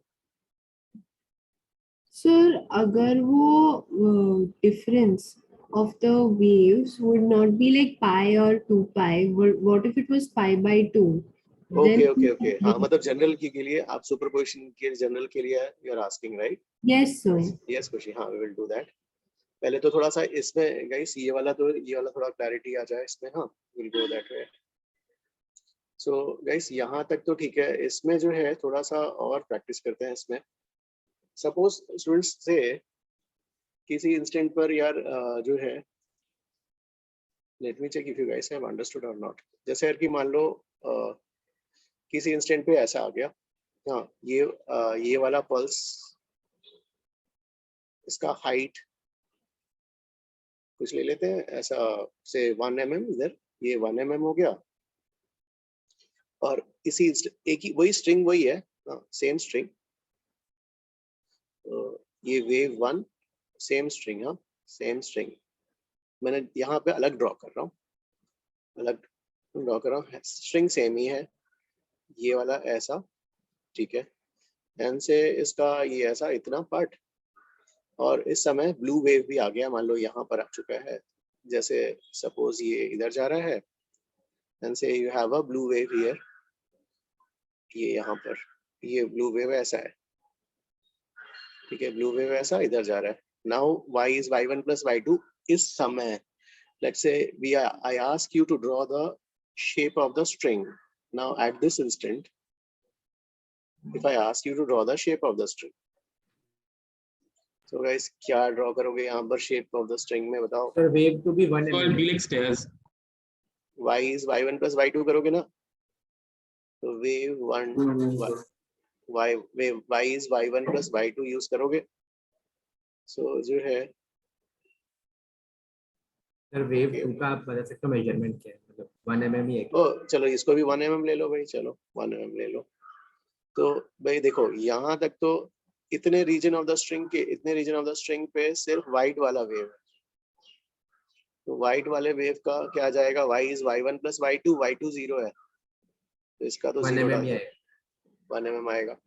सर अगर वो difference of the waves would not be like pi or 2 pi, what if it was pi by 2? Okay हाँ मतलब जनरल के लिए आप सुपरपोजिशन के जनरल के लिए you are asking right. Yes sir. Yes Khushi, हाँ वी विल डू दैट. पहले तो थोड़ा सा इसमें गाइस ये वाला थोड़ा क्लैरिटी आ जाए इसमें. हाँ will go that way. So guys यहाँ तक तो ठीक है, इसमें जो है थोड़ा सा और प्रैक्टिस करते हैं इसमें। सपोज स्टूडेंट्स से किसी इंस्टेंट पर यार जो है, let me check if you guys have understood और नॉट। जैसे यार कि मान लो किसी इंस्टेंट पे ऐसा आ गया, हाँ ये वाला पल्स, इसका हाइट कुछ ले लेते हैं ऐसा से 1 mm, इधर ये 1 mm हो गया, और इसी एक ही वही स्ट्रिंग वही है, सेम स्ट्रिंग, ये वेव 1 सेम स्ट्रिंग, हाँ सेम स्ट्रिंग, मैंने यहाँ पे अलग ड्रॉ कर रहा हूँ, अलग ड्रॉ कर रहा हूँ, स्ट्रिंग सेम ही है, ये वाला ऐसा, ठीक है, एन से इसका ये ऐसा इतना पार्ट, और इस समय ब्लू वेव भी आ गया, मान लो यहाँ पर आ चुका है, जैसे सपोज ये इधर जा रहा है, एंड से you have a blue wave here, ये यहाँ पर ये ब्लू वेव ऐसा है, ठीक है, ब्लू वेव ऐसा इधर जा रहा है। Now y is y1 plus y2 इस समय, let's say I ask you to draw the shape of the string. Now at this instant, if I ask you to draw the shape of the string, so guys क्या ड्रॉ करोगे यहाँ पर शेप ऑफ द स्ट्रिंग में, बताओ। Sir wave to be 1 So it'll be like stairs. y is y1 plus y2 करोगे ना, तो wave 1 y is y1 plus y2 use करोगे, सो जो है सर वेव 2 का आप बता सकते हो मेजरमेंट क्या है, मतलब 1 mm ही है। ओ चलो इसको भी 1 mm ले लो भाई, चलो 1 mm ले लो। तो भाई देखो यहाँ तक तो इतने रीजन ऑफ द स्ट्रिंग के, इतने रीजन ऑफ द स्ट्रिंग पे सिर्फ वाइट वाला वेव है, तो वाइट वाले वेव का क्या आ जाएगा, y is y1 plus y2, y2 0 है, तो इसका तो 1 0 mm ही है, 1 mm आएगा।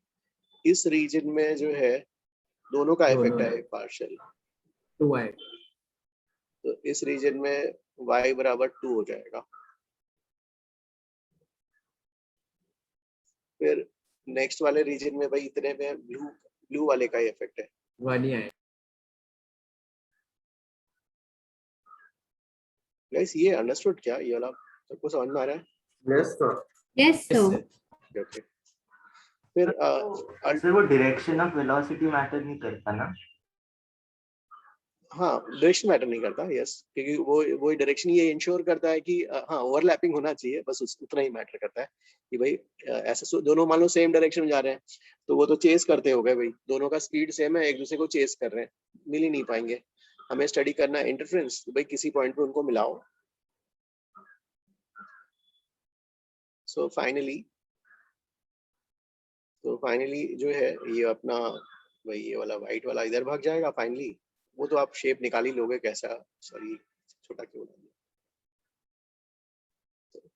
इस रीजन में जो है दोनों का इफेक्ट है पार्शियल, 2 है, तो इस रीजन में y बराबर 2 हो जाएगा। फिर नेक्स्ट वाले रीजन में भाई इतने में ब्लू वाले का इफेक्ट है, 1 ही है। गाइस ये अंडरस्टूड क्या, ये वाला सबको समझ में आ रहा है? Yes sir. Yes, sir. Okay. फिर सर वो डायरेक्शन ऑफ वेलोसिटी मैटर नहीं करता ना? हाँ डायरेक्शन मैटर नहीं करता, यस, क्योंकि वो डायरेक्शन ये इंश्योर करता है कि हाँ ओवरलैपिंग होना चाहिए, बस उतना ही मैटर करता है कि भाई ऐसा दोनों मान लो सेम डायरेक्शन में जा रहे हैं, तो वो तो चेस करते हो गए भाई, दोनों का स्पीड सेम है, एक दूसरे को चेस कर रहे हैं, मिल ही नहीं पाएंगे। हमें स्टडी करना है इंटरफेरेंस, तो भाई किसी पॉइंट पे उनको मिलाओ। सो फाइनली जो है ये अपना भाई ये वाला वाइट वाला इधर भाग जाएगा फाइनली, वो तो आप शेप निकाल ही लोगे कैसा, सॉरी छोटा क्यों बना दिया,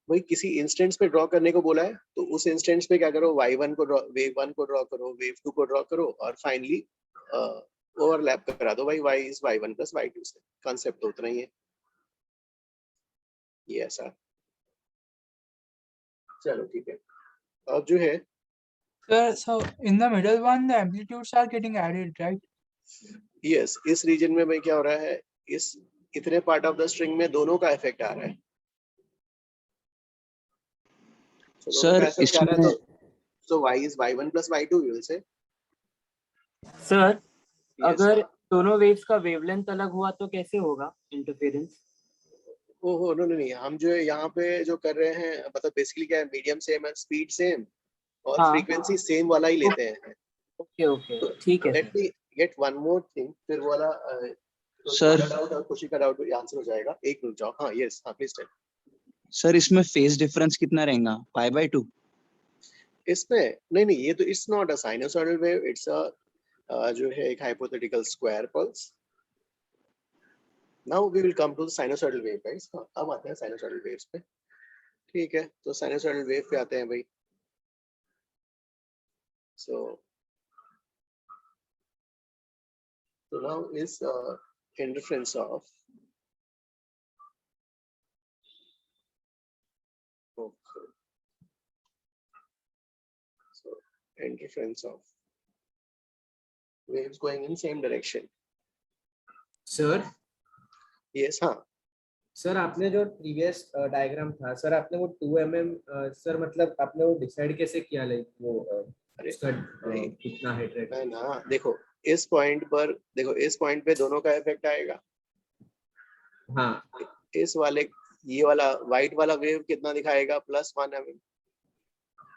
वही किसी इंस्टेंस पे ड्रॉ करने को बोला है, तो उस इंस्टेंस पे क्या करो, y1 को ड्रॉ, वेव 1 को ड्रॉ करो, वेव 2 को ड्रॉ करो, और फाइनली ओवरलैप करा दो भाई y is y1 plus y2 से, कॉन्सेप्ट तो उतना ही है, ये ऐसा। चलो ठीक है, अब जो है Sir, so in the middle one, the amplitudes are getting added, right? Yes, इस रीजन में भाई क्या हो रहा है, इस इतने पार्ट ऑफ द स्ट्रिंग में दोनों का इफेक्ट आ रहा है। सर इसमें so y is y1 plus y2 you will say। Sir अगर दोनों वेव्स का वेवलेंथ अलग हुआ तो कैसे होगा इंटरफेरेंस? ओहो नो नहीं, हम जो है यहाँ पे जो कर रहे हैं, मतलब बेसिकली क्या है, मीडियम सेम है, स्पीड सेम और फ्रीक्वेंसी सेम वाला ही लेते हैं। ओके ओके ठीक है। लेट मी गेट वन मोर थिंग, फिर वाला सर डाउट और खुशी का डाउट आंसर हो जाएगा, एक मिनट जाओ। हाँ यस, हाँ प्लीज टेल। सर इसमें फेज डिफरेंस कितना रहेगा, π/2? इसमें नहीं, ये तो it's not a sinusoidal wave, it's a जो है एक hypothetical square pulse. Now we will come to the sinusoidal wave guys. अब आते हैं साइनसॉइडल वेव्स पे, ठीक है, तो साइनसॉइडल वेव पे आते हैं भाई। So now is interference of interference of waves going in same direction. Sir? Yes, हाँ. सर आपने जो प्रीवियस डायग्राम था सर, आपने वो 2 mm सर मतलब आपने वो डिसाइड कैसे किया, लाइक वो उसका कितना हाइट रहेगा? है ना, देखो इस पॉइंट पर, देखो इस पॉइंट पे दोनों का इफेक्ट आएगा। हाँ इस वाले, ये वाला व्हाइट वाला वेव कितना दिखाएगा, +1 mm।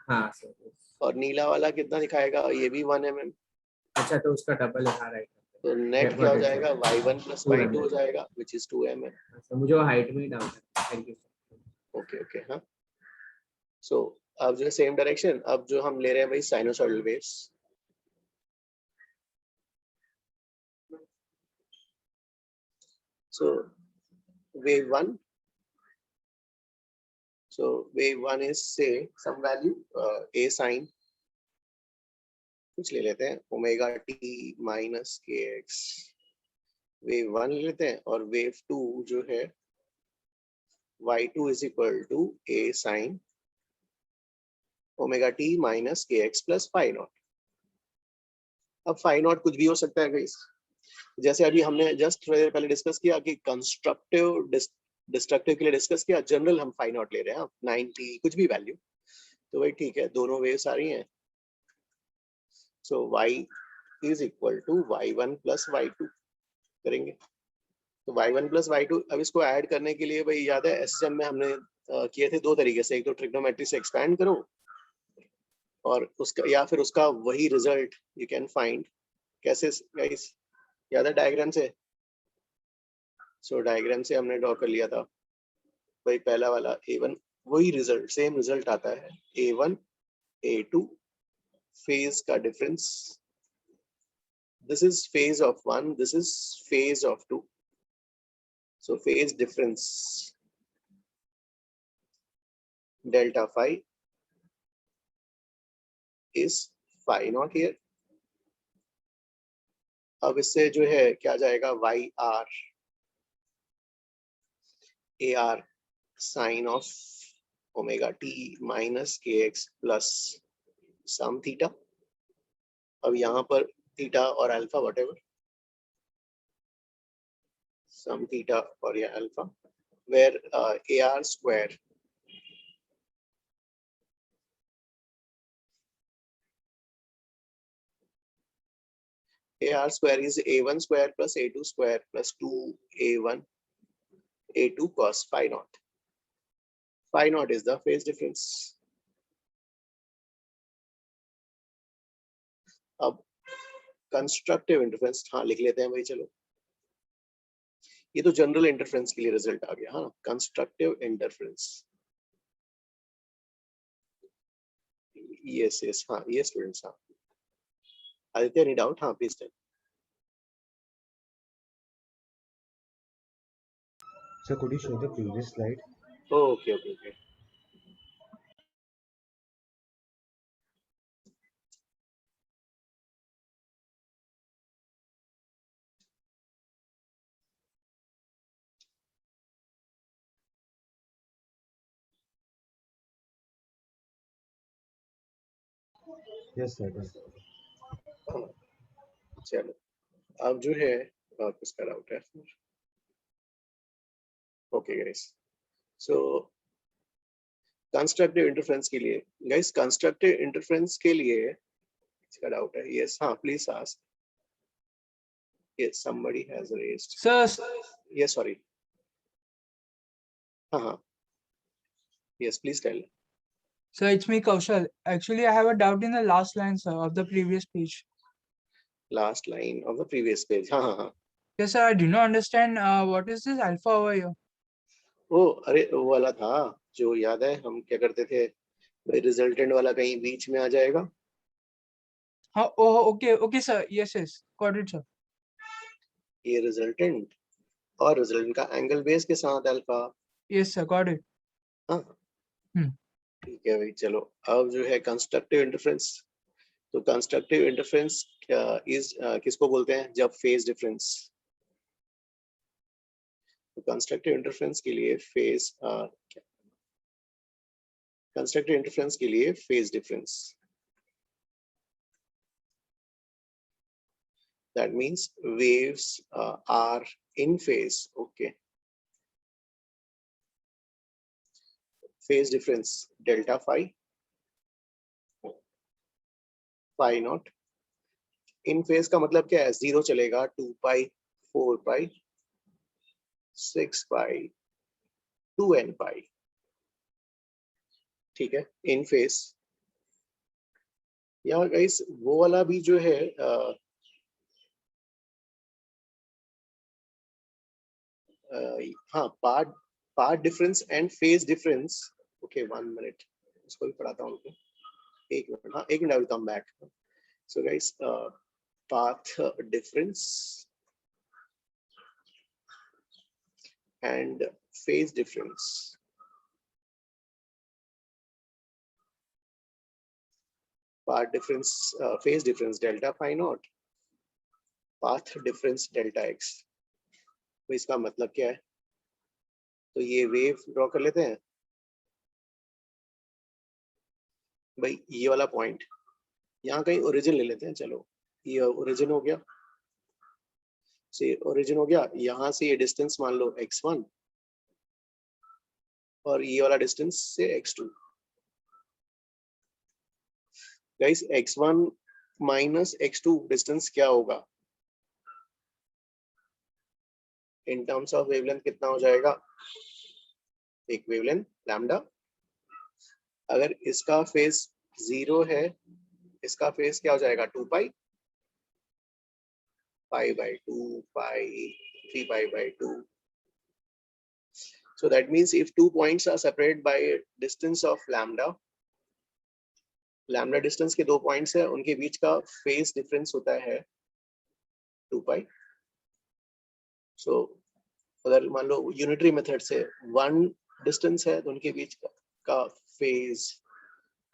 हाँ सर। और नीला वाला कितना दिखाएगा, ये भी 1 mm। अच्छा, तो उसका डबल है, राइट। तो नेट क्या हो जाएगा, y1 + y2 हो जाएगा, विच इज 2 mm। अच्छा, मुझे वो हाइट में ही डाउट है। Thank you. ओके ओके, हाँ। सो अब जो है सेम डायरेक्शन, अब जो हम ले रहे हैं भाई sinusoidal waves. So wave 1, so wave 1 is say some value a sin, कुछ ले लेते हैं omega t minus k x, wave 1 ले लेते हैं। और वेव 2 जो है y2 is equal to a sin omega t minus k x plus phi not. अब फाई नॉट कुछ भी हो सकता है गाइस, जैसे अभी हमने जस्ट पहले डिस्कस किया कि कंस्ट्रक्टिव डिस्ट्रक्टिव के लिए डिस्कस किया, जनरल हम फाई नॉट ले रहे हैं 90 कुछ भी वैल्यू, तो वही ठीक है, दोनों वेव्स आ रही हैं। So y is equal to y1 plus y2 करेंगे। तो y1 प्लस y2, अब इसको ऐड करने के लिए भाई याद है एसएम में हमने किए थे 2 तरीके से, एक तो ट्रिग्नोमेट्री से एक्सपैंड करो और उसका, या फिर उसका वही रिजल्ट यू कैन फाइंड। कैसे गाइस, याद है डायग्राम से? सो डायग्राम से हमने ड्रॉ कर लिया था भाई, पहला वाला a1, वही रिजल्ट, सेम रिजल्ट आता है, a1 a2 फेज का difference, this is phase of 1, this is phase of 2, so phase difference delta phi is phi not here। अब इससे जो है क्या जाएगा, yr ar sin of omega t minus kx plus some theta। अब यहाँ पर थीटा और अल्फा whatever, some theta और या alpha, where ar square ar square is a1 square plus a2 square plus 2a1 a2 cos phi naught। Phi naught is the phase difference। अब कंस्ट्रक्टिव इंटरफेरेंस, हाँ लिख लेते हैं भाई, चलो ये तो जनरल इंटरफेरेंस के लिए रिजल्ट आ गया, हाँ कंस्ट्रक्टिव इंटरफेरेंस। यस यस, हाँ ये स्टूडेंट्स, हाँ आदित्य एनी डाउट? हाँ please tell. Sir, could you show the previous slide? Okay okay okay। Yes, sir. हाँ चलो, अब जो है किसका डाउट है? ओके गाइस, सो कंस्ट्रक्टिव इंटरफेरेंस के लिए, गाइस कंस्ट्रक्टिव इंटरफेरेंस के लिए किसका डाउट है? यस, हाँ please ask. Yes, somebody has raised। Sir, yes sorry, हाँ yes please tell। sir, it's me, Kaushal. Actually, I have a doubt in the last line, sir, of the previous page. Last line of the previous page, हाँ। Yes, sir, I do not understand what is this alpha over here. वो अरे वो वाला था जो याद है हम क्या करते थे भाई, रिजल्टेंट वाला कहीं बीच में आ जाएगा। हाँ, oh, okay, sir. Yes, got it, sir. ये रिजल्टेंट और रिजल्टेंट का एंगल बेस के साथ alpha. Yes, sir, got it. हाँ ठीक है भाई, चलो अब जो है कंस्ट्रक्टिव इंटरफेरेंस। तो कंस्ट्रक्टिव इंटरफेरेंस इज किसको बोलते हैं, जब फेज डिफरेंस। तो कंस्ट्रक्टिव इंटरफेरेंस के लिए फेज, कंस्ट्रक्टिव इंटरफेरेंस के लिए phase difference, that means waves are in phase। okay, phase difference delta phi naught. In phase का मतलब क्या है? 0 चलेगा, 2 पाई, 4 पाई, 6 पाई, 2n पाई, ठीक है, इन फेज. यहाँ गाइस वो वाला भी जो है हाँ, path difference and phase difference. Okay 1 minute, इसको भी पढ़ाता हूँ उनको. 1 मिनट, हाँ 1 minute, I will come back. So guys path difference and phase difference. Path difference, phase difference delta phi naught, path difference delta x. तो इसका मतलब क्या है? तो ये वेव ड्रॉ कर लेते हैं भाई. ये वाला पॉइंट यहाँ कहीं ओरिजिन ले लेते हैं. चलो ये ओरिजिन हो गया, से ओरिजिन हो गया. यहाँ से ये डिस्टेंस मान लो x1 और ये वाला डिस्टेंस से x2. Guys x1 minus x2 distance क्या होगा इन टर्म्स ऑफ वेवलेंथ? कितना हो जाएगा? एक वेवलेंथ लैम्डा. अगर इसका फेज 0 है, इसका फेज क्या हो जाएगा? 2 pi, pi by 2, pi, 3 pi by 2. So that means if two points are separated by a distance of lambda, lambda distance के 2 पॉइंट्स है, उनके बीच का फेज डिफरेंस होता है 2 पाई. सो अगर मान लो यूनिटरी मेथड से 1 डिस्टेंस है तो उनके बीच का फेज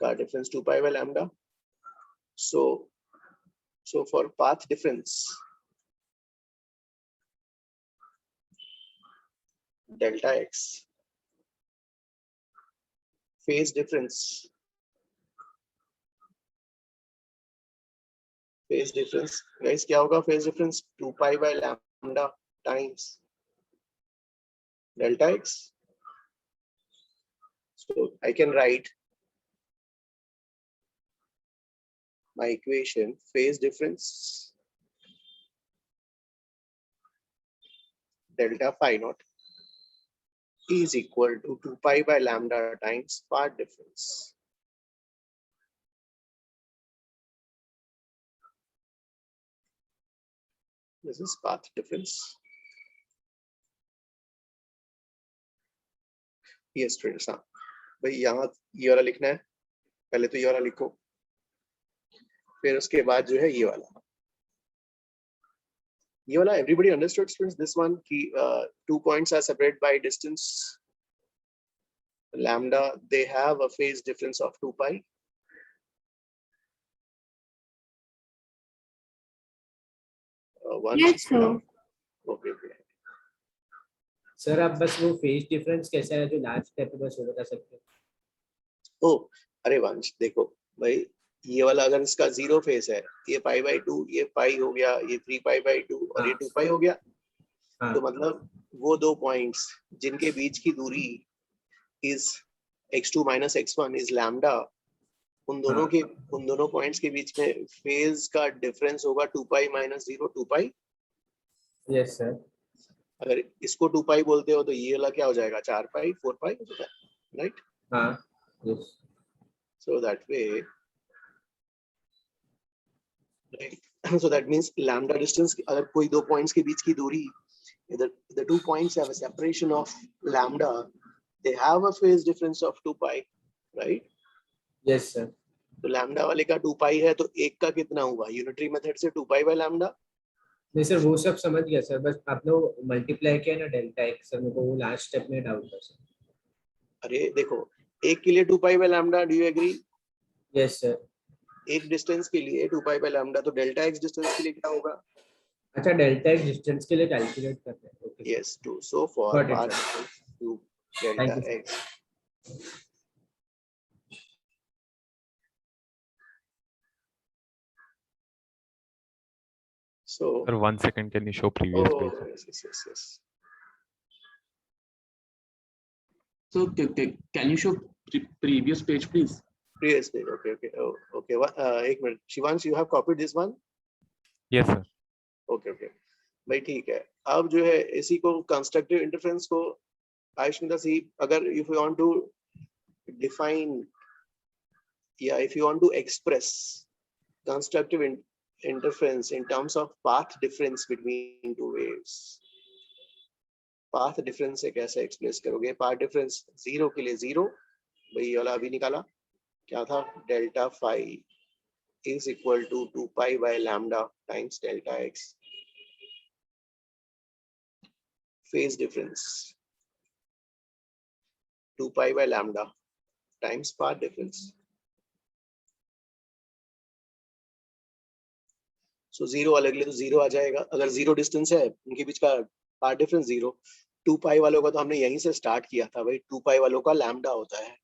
का difference 2 pi by lambda. So for path difference delta x, phase difference guys क्या होगा? phase difference 2 pi by lambda times delta x. So I can write my equation, phase difference delta phi naught is equal to 2 pi by lambda times path difference. This is path difference. Yes, students. हाँ भाई, यहाँ ये वाला लिखना है. पहले तो ये वाला लिखो, फिर उसके बाद जो है ये वाला. ये वाला everybody understood, students? This one कि 2 points are separated by distance lambda, they have a phase difference of 2 pi. Yes, sir. Okay. Sir आप बस वो फेज डिफरेंस कैसा है जो लास्ट स्टेप पे बस वो बता सकते हैं? ओ अरे वंश देखो भाई, ये वाला अगर इसका 0 फेज है, ये पाई बाय 2, ये पाई हो गया, ये 3 पाई बाय 2 और ये 2 पाई हो गया. तो मतलब वो 2 पॉइंट्स जिनके बीच की दूरी is x2 minus x1 is lambda, उन दोनों पॉइंट्स के बीच में फेज का डिफरेंस होगा 2 pi minus 0, 2 pi. Yes sir. अगर इसको 2 पाई बोलते हो तो ये वाला क्या हो जाएगा? 4 पाई, 4 पाई, राइट? हाँ. Yes. So that way, right? So that means lambda distance, अगर कोई 2 points के बीच की दूरी, the 2 points have a separation of lambda, they have a phase difference of 2 pi, right? Yes sir. तो lambda वाले का 2 pi है, तो एक का कितना हुआ? यूनिटरी मेथड से 2 pi by lambda. नहीं सर, वो सब समझ गया सर, बस आपने वो मल्टीप्लाई किया ना डेल्टा एक्स, सर मेरे को वो लास्ट स्टेप में डाउट था सर. अरे देखो, एक के लिए 2 pi by lambda, do you agree? Yes sir. एक डिस्टेंस के लिए 2 pi by lambda, तो डेल्टा एक्स डिस्टेंस के लिए क्या होगा? अच्छा, डेल्टा एक्स डिस्टेंस के लिए कैलकुलेट करते हैं. Okay. Yes, to so for path to delta x. So sir, 1 second, can you show previous page? Yes. So can you show previous page, please? Previous page. Okay. एक minute. Shivansh, you have copied this one? Yes, sir. Okay. भाई ठीक है. अब जो है इसी को कंस्ट्रक्टिव इंटरफेरेंस को आयुष्मिता सी, अगर if you want to define, if you want to express constructive interference in terms of path difference between two waves, path difference से कैसे एक्सप्रेस करोगे? path difference 0 के लिए 0, भाई ये वाला अभी निकाला, क्या था? Delta phi is equal to 2 pi by lambda times delta x. Phase difference 2 pi by lambda times path difference. So 0 वाले के लिए तो 0 आ जाएगा. अगर 0 डिस्टेंस है उनके बीच का पाथ डिफरेंस 0. 2 पाई वालों का तो हमने यहीं से स्टार्ट किया था भाई. 2 पाई वालों का लैम्डा होता है.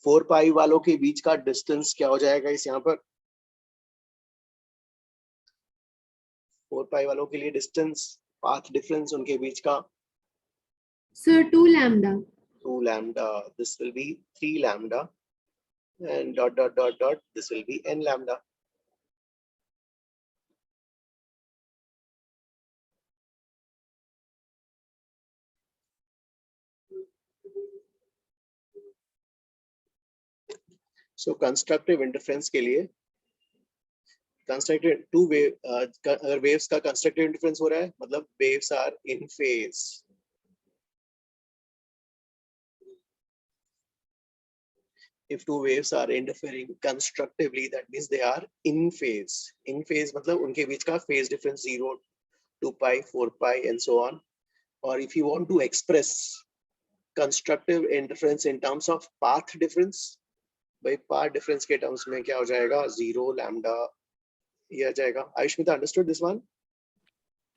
4 पाई वालों के बीच का डिस्टेंस क्या हो जाएगा इस यहाँ पर? 4 पाई वालों के लिए डिस्टेंस, पाथ डिफरेंस उनके बीच का, Sir, 2 lambda. 2 lambda. This will be 3 lambda and ... This will be n lambda. So constructive interference के लिए constructive two wave, अगर waves का constructive interference हो रहा है मतलब waves are in phase. If two waves are interfering constructively, that means they are in phase. In phase मतलब उनके बीच का phase difference 0, 2 pi, 4 pi and so on. Or if you want to express constructive interference in terms of path difference, भाई path difference के terms में क्या हो जाएगा? 0 lambda ये आ जाएगा. Ayushmita, understood this one?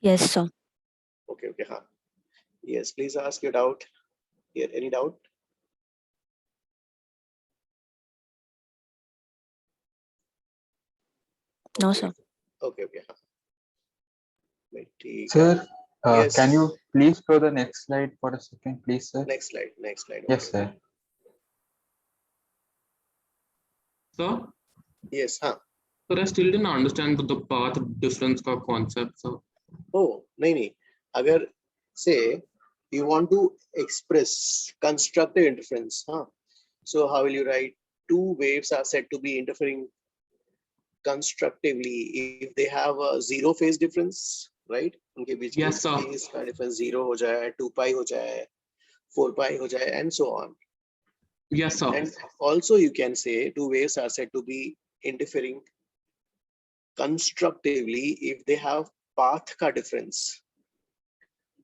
Yes, sir. Okay, हाँ. Yes, please ask your doubt. Here, any doubt? No, sir. Okay, हाँ. Sir, yes. Can you please show the next slide for a second, please, sir? Next slide. Yes, sir. Sir? Yes, हाँ. Sir, I still didn't understand the path difference का concept, sir. Oh, नहीं. अगर say you want to express constructive interference, हाँ. So how will you write? Two waves are said to be interfering constructively if they have a 0 phase difference, right? उनके बीच Yes, sir. phase का difference 0 हो जाए, 2 pi हो जाए, 4 pi हो जाए, and so on. Yes, sir. And also you can say two waves are said to be interfering constructively if they have path का difference.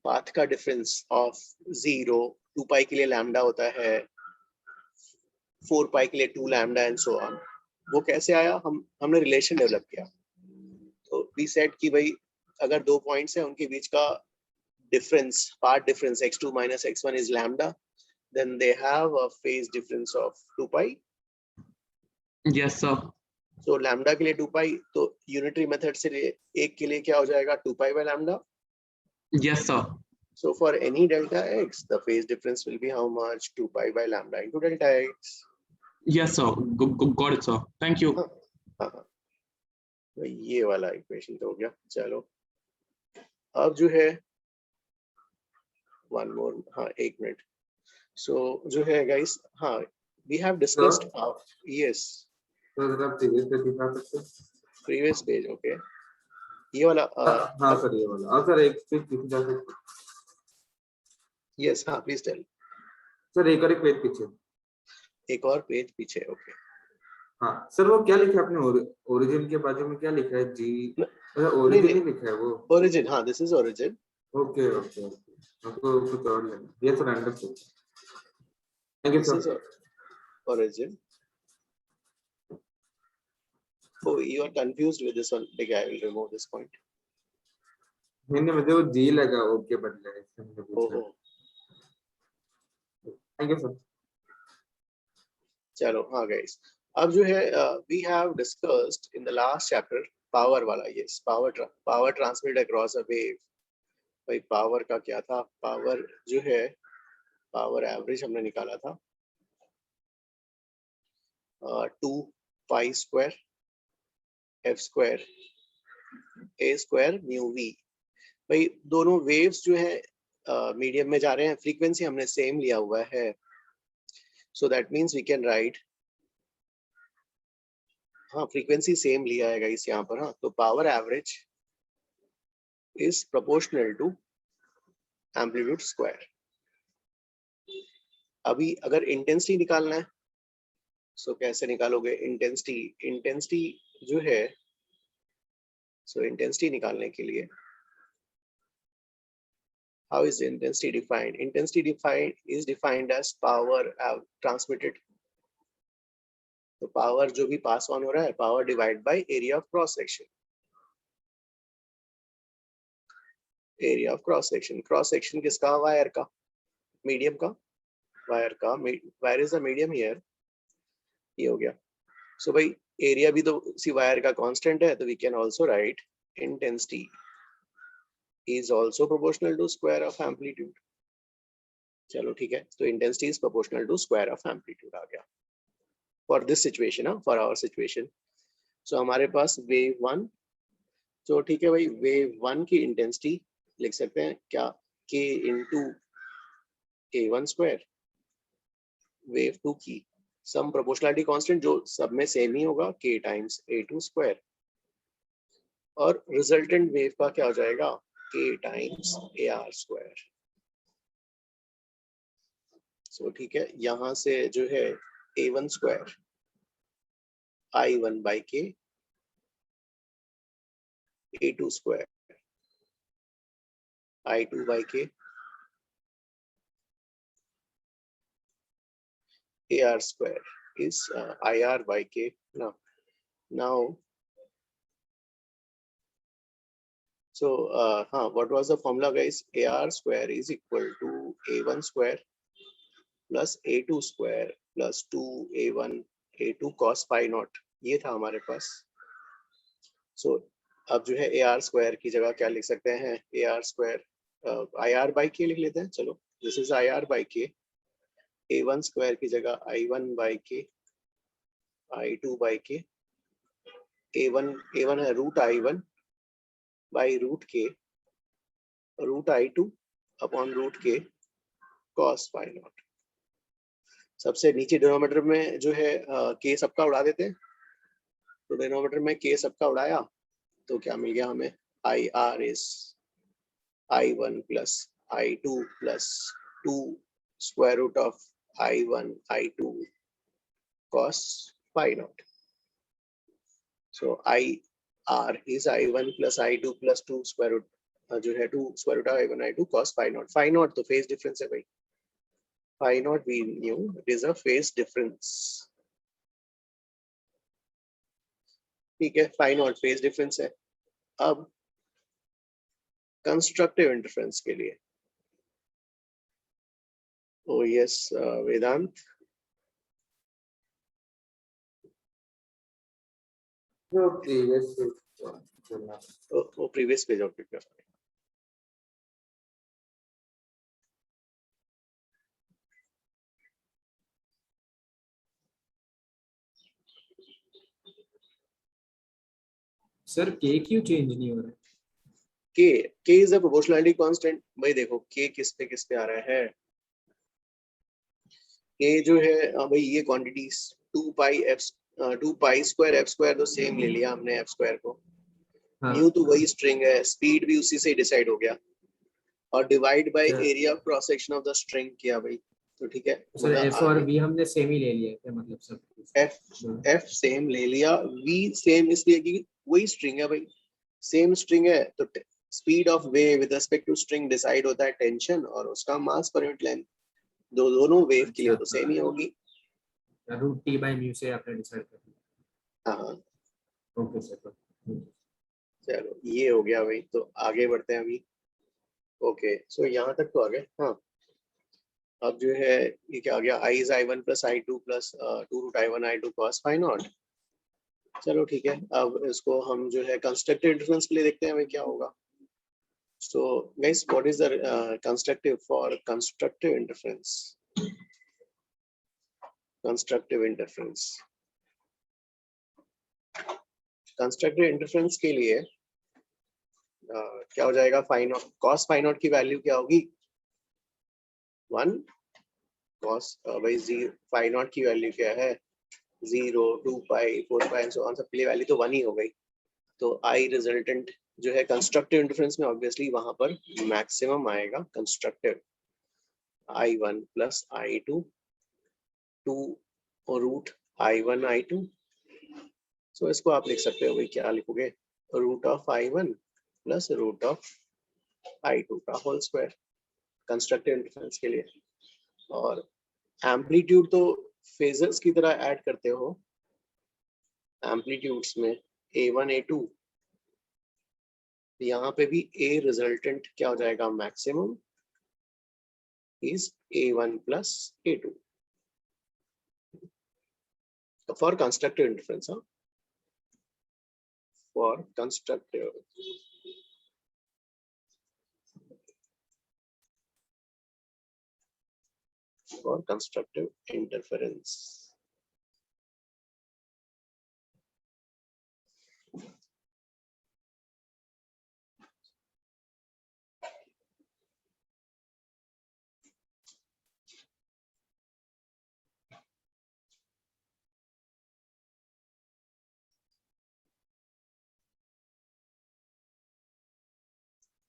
Path का difference of 0, 2 pi के लिए lambda होता है, 4 pi के लिए 2 lambda and so on. वो कैसे आया? हमने रिलेशन डेवलप किया. तो we said कि भाई अगर दो पॉइंट्स हैं उनके बीच का difference, path difference x2 minus x1 is lambda, then they have a phase difference of 2 pi. Yes, sir. So lambda के लिए 2 pi, तो unitary method से एक के लिए क्या हो जाएगा? 2 pi by lambda. Yes, sir. So for any delta x, the phase difference will be how much? 2 pi by lambda into delta x. Yes, sir. Got it, sir. Thank you. हाँ. ये वाला इक्वेशन तो हो गया. चलो अब जो है one more, हाँ एक मिनट. So जो है guys, हाँ we have discussed. Yes. तो जरा previous पे दिखा सकते हैं? Previous page, okay. ये वाला. हाँ सर, ये वाला. हाँ सर, एक पेज पीछे जा सकते हैं? Yes, हाँ please tell. सर एक और एक पेज पीछे. एक और पेज पीछे, okay. हाँ सर, वो क्या लिखा है आपने? ओरिजिन के बाजू में क्या लिखा है? जी ओरिजिन ही लिखा है वो. Origin, हाँ, this is origin. Okay. आपको कुछ और लेना. Yes sir, understood. Thank you, this sir. Is origin. Oh, you are confused with this one. Okay, I will remove this point. मैंने मुझे वो जी लगा ओके बदला है. Oh. Thank you, sir. चलो हाँ guys. अब जो है we have discussed in the last chapter power वाला. Yes, power transmitted across a wave. भाई power का क्या था? Power जो है पावर एवरेज हमने निकाला था 2 pi square F square A square mu v. भाई दोनों वेव्स जो है मीडियम में जा रहे हैं, फ्रीक्वेंसी हमने सेम लिया हुआ है, so that means we can write, हाँ फ्रीक्वेंसी सेम लिया है गाइस यहाँ पर। हाँ, तो power average is proportional to amplitude square. अभी अगर इंटेंसिटी निकालना है, सो कैसे निकालोगे इंटेंसिटी? इंटेंसिटी जो है, सो इंटेंसिटी निकालने के लिए how is intensity defined? Intensity is defined as power transmitted. तो पावर जो भी पास ऑन हो रहा है, power divide by area of cross section. Area of cross section, cross section किसका? वायर का, मीडियम का, वायर का। Wire is the medium here, ये हो गया। सो भाई एरिया भी तो सी वायर का कांस्टेंट है, तो we can also write intensity is also proportional to square of amplitude। चलो ठीक है, तो intensity is proportional to square of amplitude आ गया for this situation, for our situation। so हमारे पास wave 1, तो ठीक है भाई, wave 1 की इंटेंसिटी लिख सकते हैं क्या? k into a1 square. wave 2 की सम प्रोपोर्शनलिटी कांस्टेंट जो सब में सेम ही होगा, k टाइम्स a2 स्क्वायर, और रिजल्टेंट वेव का क्या हो जाएगा? k times ar square. So ठीक है, यहां से जो है a1 square i1 by k, a2 square i2 by k, ar square is ir by k। now so what was the formula guys? ar square is equal to a1 square plus a2 square plus 2a1 a2 cos phi naught, ये था हमारे पास। so अब जो है ar square की जगह क्या लिख सकते हैं? ar square ir by k लिख लेते हैं। चलो, this is ir by k, a1 square की जगह i1 by k, i2 by k, a1 है root i1 by root k, root i2 upon root k cos phi naught। सबसे नीचे डिनोमिनेटर में जो है k सबका उड़ा देते हैं, तो डिनोमिनेटर में k सबका उड़ाया तो क्या मिल गया हमें? ir is i1 plus i2 plus 2 square root of i1 i2 cos phi naught। so ir is i1 plus i2 plus 2 square root जो है 2 square root of i1 i2 cos phi naught। phi naught तो phase difference है भाई, phi naught we knew it is a phase difference। ठीक है, phi naught phase difference है। अब कंस्ट्रक्टिव इंटरफेरेंस के लिए, ओ यस वेदांत, वो previous page of paper. Sir k क्यों चेंज नहीं हो रहा है? k is a proportionality constant। भाई देखो k किस पे आ रहा है? k जो है भाई ये quantities 2 pi square f square तो सेम ले लिया हमने f स्क्वायर को, न्यू तो वही स्ट्रिंग है, स्पीड भी उसी से डिसाइड हो गया, और divide by area of cross section of the string किया भाई। तो ठीक है सर f और v हमने सेम ही ले लिया क्या? मतलब सब f सेम ले लिया, v सेम इसलिए कि वही स्ट्रिंग है भाई, सेम स्ट्रिंग है तो speed of wave with respect to string decide होता है टेंशन और उसका मास पर यूनिट लेंथ, दोनों वेव के लिए तो सेम ही होगी। रूट t by mu से आपने डिसाइड कर लिया। हाँ ओके सर, चलो ये हो गया भाई, तो आगे बढ़ते हैं अभी। ओके सो यहाँ तक तो आ गए। हाँ अब जो है ये क्या आ गया? i is i1 plus i2 plus 2 root i1 i2 cos phi naught। चलो ठीक है, अब इसको हम जो है कंस्ट्रक्टिव इंटरफेरेंस के लिए देखते हैं भाई क्या होगा। So guys, what is the constructive for constructive interference? Constructive interference के लिए क्या हो जाएगा? Phi not cos phi not की वैल्यू क्या होगी? 1 कॉस भाई फाई नॉट की वैल्यू क्या है? 0 2 पाई 4 पाई एंड सो ऑन, सबके लिए वैल्यू तो 1 ही हो गई। तो आई रिजल्टेंट जो है कंस्ट्रक्टिव इंटरफेरेंस में ऑब्वियसली वहां पर मैक्सिमम आएगा constructive, I1 plus I2 2 root I1 I2। सो इसको आप लिख सकते हो भाई, क्या लिखोगे? Root of I1 plus root of I2 का होल स्क्वायर कंस्ट्रक्टिव इंटरफेरेंस के लिए। और एम्पलीट्यूड तो फेजर्स की तरह ऐड करते हो एम्पलीट्यूड्स में A1 A2, यहाँ पे भी A रिजल्टेंट क्या हो जाएगा? Maximum is A1 plus A2 for constructive interference. For constructive interference.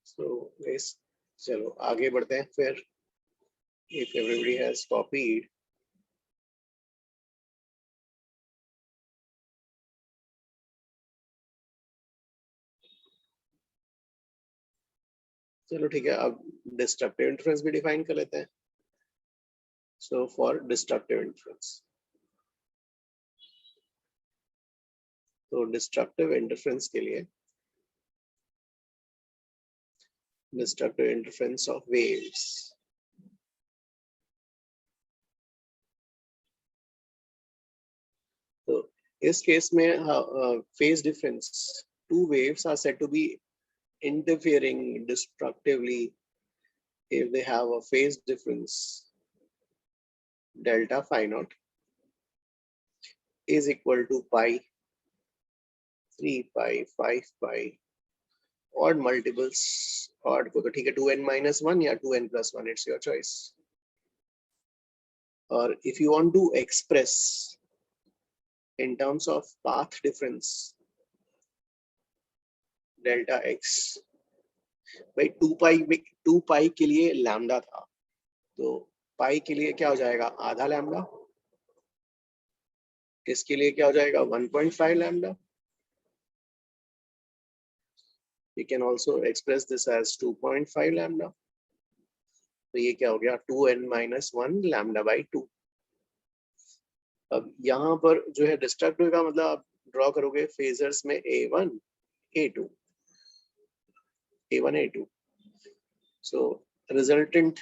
So guys, चलो आगे बढ़ते हैं फिर। If everybody has copied, चलो ठीक है, अब डिस्ट्रक्टिव इंटरफेरेंस भी डिफाइन कर लेते हैं। सो फॉर डिस्ट्रक्टिव इंटरफेरेंस, तो डिस्ट्रक्टिव इंटरफेरेंस के लिए डिस्ट्रक्टिव इंटरफेरेंस ऑफ वेव्स, तो इस केस में phase difference, two waves are said to be interfering destructively if they have a phase difference delta phi naught is equal to pi, 3 pi, 5 pi, odd multiples, odd को तो ठीक है 2n minus 1 या 2n plus 1, it's your choice. Or if you want to express in terms of path difference delta x, भाई 2 पाई के लिए लैम्डा था, तो पाई के लिए क्या हो जाएगा? आधा लैम्डा। इसके लिए क्या हो जाएगा? 1.5 lambda. You can also express this as 2.5 lambda. तो ये क्या हो गया? 2n minus 1 lambda by 2। अब यहाँ पर जो है डिस्ट्रक्टिव का मतलब आप ड्रॉ करोगे फेजर्स में A1 A2 A1 A2। So resultant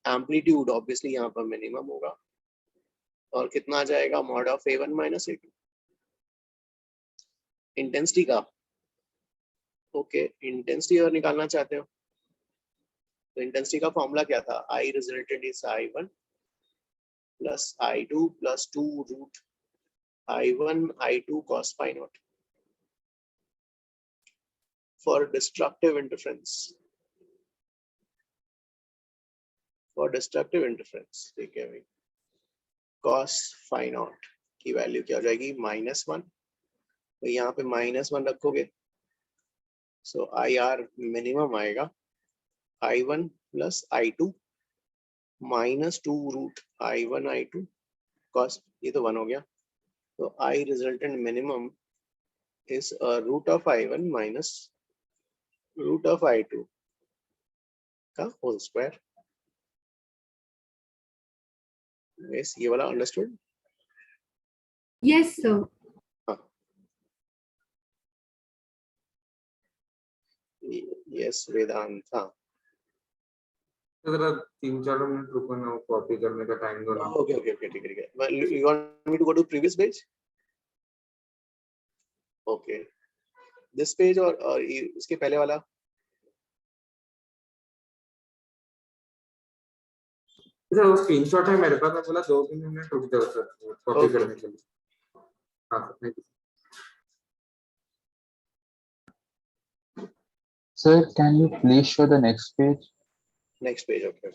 amplitude obviously यहाँ पर मिनिमम होगा, और कितना आ जाएगा? Mod of A1 minus A2। Intensity का ओके, इंटेंसिटी अगर निकालना चाहते हो तो इंटेंसिटी का फॉर्मूला क्या था? I resultant is I1 plus I2 plus 2 root I1 I2 cos phi naught for destructive interference। For destructive interference ठीक है भाई, cos phi naught की वैल्यू क्या हो जाएगी? -1। तो यहाँ पे -1 रखोगे, सो IR मिनिमम आएगा I1 plus I2 minus 2 root I1 I2 cos, ये तो 1 हो गया, तो I resultant minimum is root of I1 minus root of I2 का होल स्क्वायर। yes, ये वाला अंडरस्टूड? Yes, sir. हाँ, yes वेदांत। हाँ जरा 3-4 मिनट रुको ना, कॉपी करने का टाइम दो ना। ओके ओके ओके ठीक है। Well, you want me to go to previous page? Okay, this page और इसके पहले वाला सर वो स्क्रीनशॉट है मेरे पास, मैं बोला 2 मिनट रुक जाओ सर कॉपी Okay. करने के लिए। हाँ sir thank you. Sir, can you please show the next page? Next page, okay.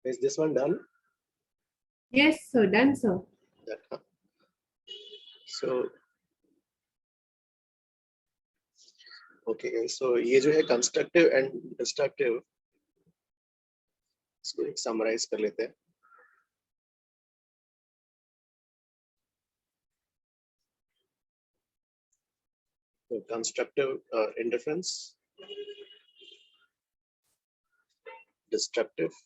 Is this one done? Yes, sir. Done, sir. That, huh? So, okay, so ये जो है constructive and destructive, इसको एक summarize कर लेते हैं. So, constructive interference, destructive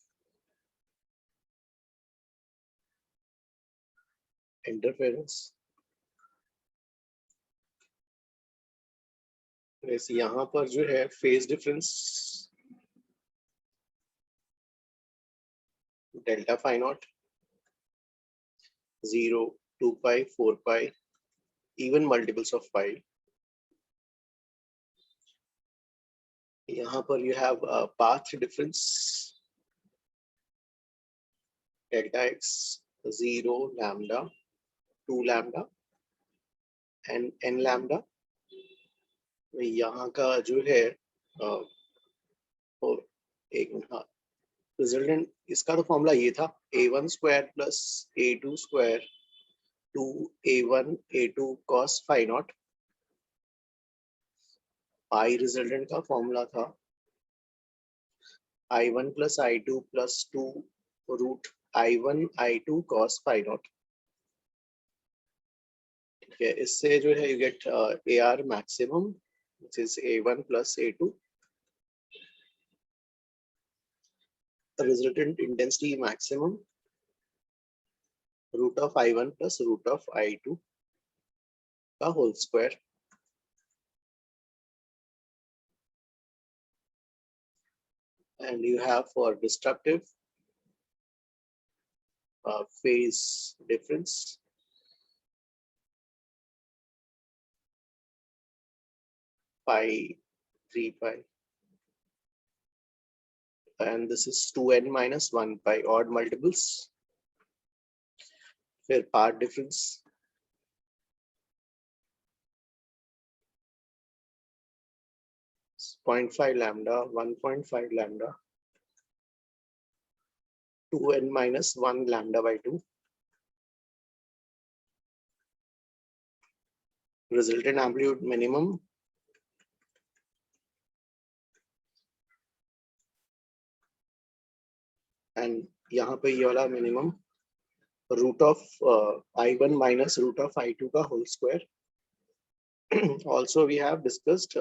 interference. वैसे यहाँ पर जो है phase difference delta phi naught 0, 2 pi, 4 pi, even multiples of pi. यहाँ पर you have a path difference delta x 0, lambda, 2 lambda and n lambda. यहाँ का जो है एक मिनट, हाँ, रिजल्टेंट इसका तो फॉर्मूला ये था a1 square plus a2 square 2a1 a2 cos phi नॉट. पाई रिजल्टेंट का फॉर्मूला था i1 plus i2 plus 2 root i1 i2 cos phi नॉट. ठीक है, इससे जो है you get AR maximum which is a1 plus a2. The resultant intensity maximum root of i1 plus root of i2 का whole square. And you have for destructive phase difference pi 3 pi, and this is 2n minus 1 pi, odd multiples. फिर part difference is 0.5 lambda, 1.5 lambda, 2n minus 1 lambda by 2. Resultant amplitude minimum and यहाँ पे ये वाला minimum root of i1 minus root of i2 का whole square. Also we have discussed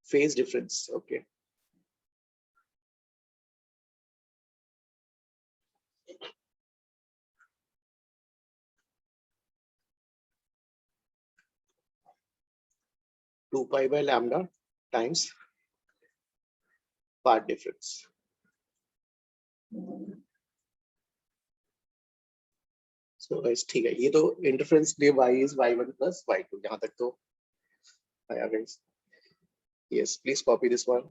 phase difference. Okay. Two pi by lambda times part difference. So guys, ठीक है, ये तो interference के लिए y is y1 plus y2, यहाँ तक तो आया guys. Yes, please copy this one.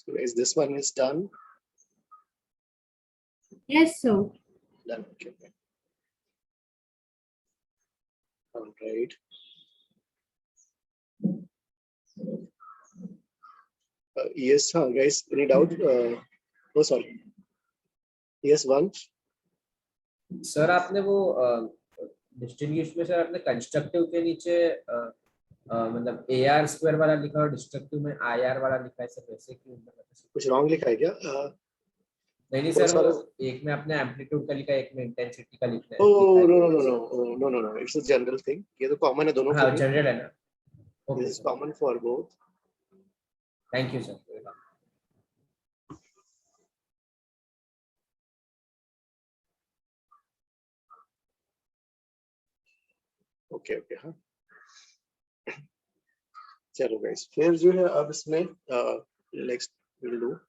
So is this one is done? Yes, sir. Done. Okay. All right. Yes, guys. Any doubt? Oh, sorry. Yes, one. Sir आपने वो डिस्टिंग्विश में सर आपने कंस्ट्रक्टिव के नीचे मतलब AR स्क्वायर वाला लिखा और डिस्ट्रक्टिव में IR वाला लिखा है सर, वैसे क्यों? कुछ रॉन्ग लिखा है क्या? नहीं सर, वो एक में आपने एम्पलीट्यूड का लिखा है, एक में इंटेंसिटी का लिखा है। Oh, no. It's a general thing. ये तो कॉमन है दोनों के हाँ, लिए. जनरल है ना. This is common for both. Thank you, sir. Okay. हाँ. चलो guys, फिर जो है अब इसमें next we'll do.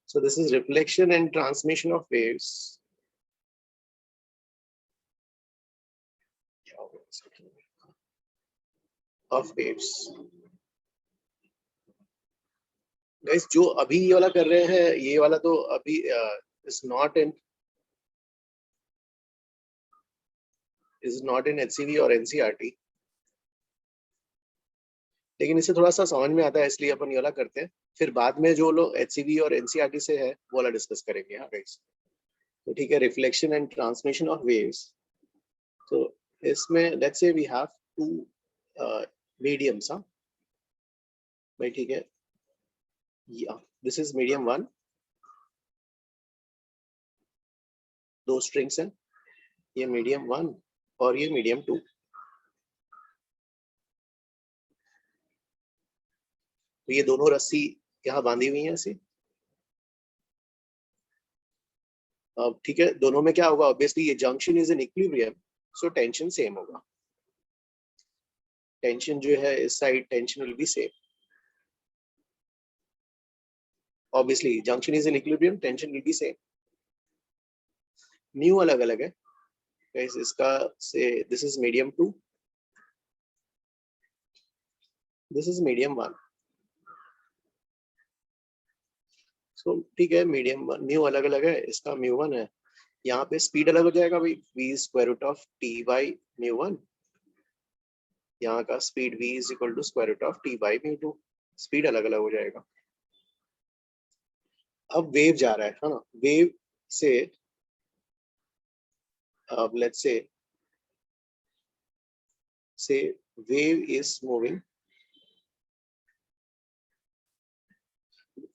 So this is reflection and transmission of waves. Of waves. Guys, जो अभी ये वाला कर रहे हैं, ये वाला तो अभी is not in HCV और NCERT. लेकिन इसे थोड़ा सा समझ में आता है, इसलिए अपन ये वाला करते हैं. फिर बाद में जो लोग HCV और NCERT से है वो वाला डिस्कस करेंगे. हाँ गाइस, तो ठीक है. Reflection and transmission of waves. तो इसमें let's say we have to mediums. हाँ भाई, ठीक है. This is medium 1. दो स्ट्रिंग्स हैं, ये मीडियम 1 और ये मीडियम 2. तो ये दोनों रस्सी यहाँ बांधी हुई हैं ऐसे. अब ठीक है, दोनों में क्या होगा? ऑब्वियसली ये junction is in equilibrium, so tension same होगा. टेंशन जो है इस side tension will be same. Obviously junction is in equilibrium, tension will be same. Mu अलग अलग है गाइस. इसका से this is medium 2, this is medium 1. सो ठीक है, मीडियम 1 म्यू अलग अलग है, इसका म्यू 1 है. यहाँ पे स्पीड अलग हो जाएगा भाई, v square root of t by mu 1. यहाँ का speed v is equal to square root of t by mu 2. Speed अलग अलग हो जाएगा. अब वेव जा रहा है ना. वेव से अब let's say wave is moving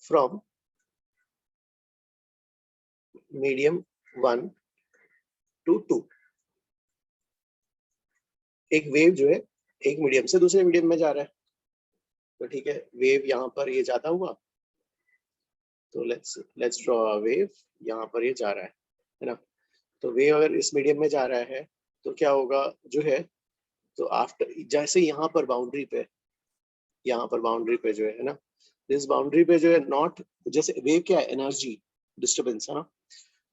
from medium 1 to 2. एक वेव जो है एक मीडियम से दूसरे मीडियम में जा रहा है. तो ठीक है, वेव यहाँ पर ये जाता हुआ, तो लेट्स ड्रॉ अ वेव. यहाँ पर ये जा रहा है ना. तो वेव अगर इस मीडियम में जा रहा है तो क्या होगा जो है, तो आफ्टर जैसे यहाँ पर बाउंड्री पे जो है ना, दिस बाउंड्री पे जो है नॉट, जैसे वेव क्या है, एनर्जी डिस्टर्बेंस है ना.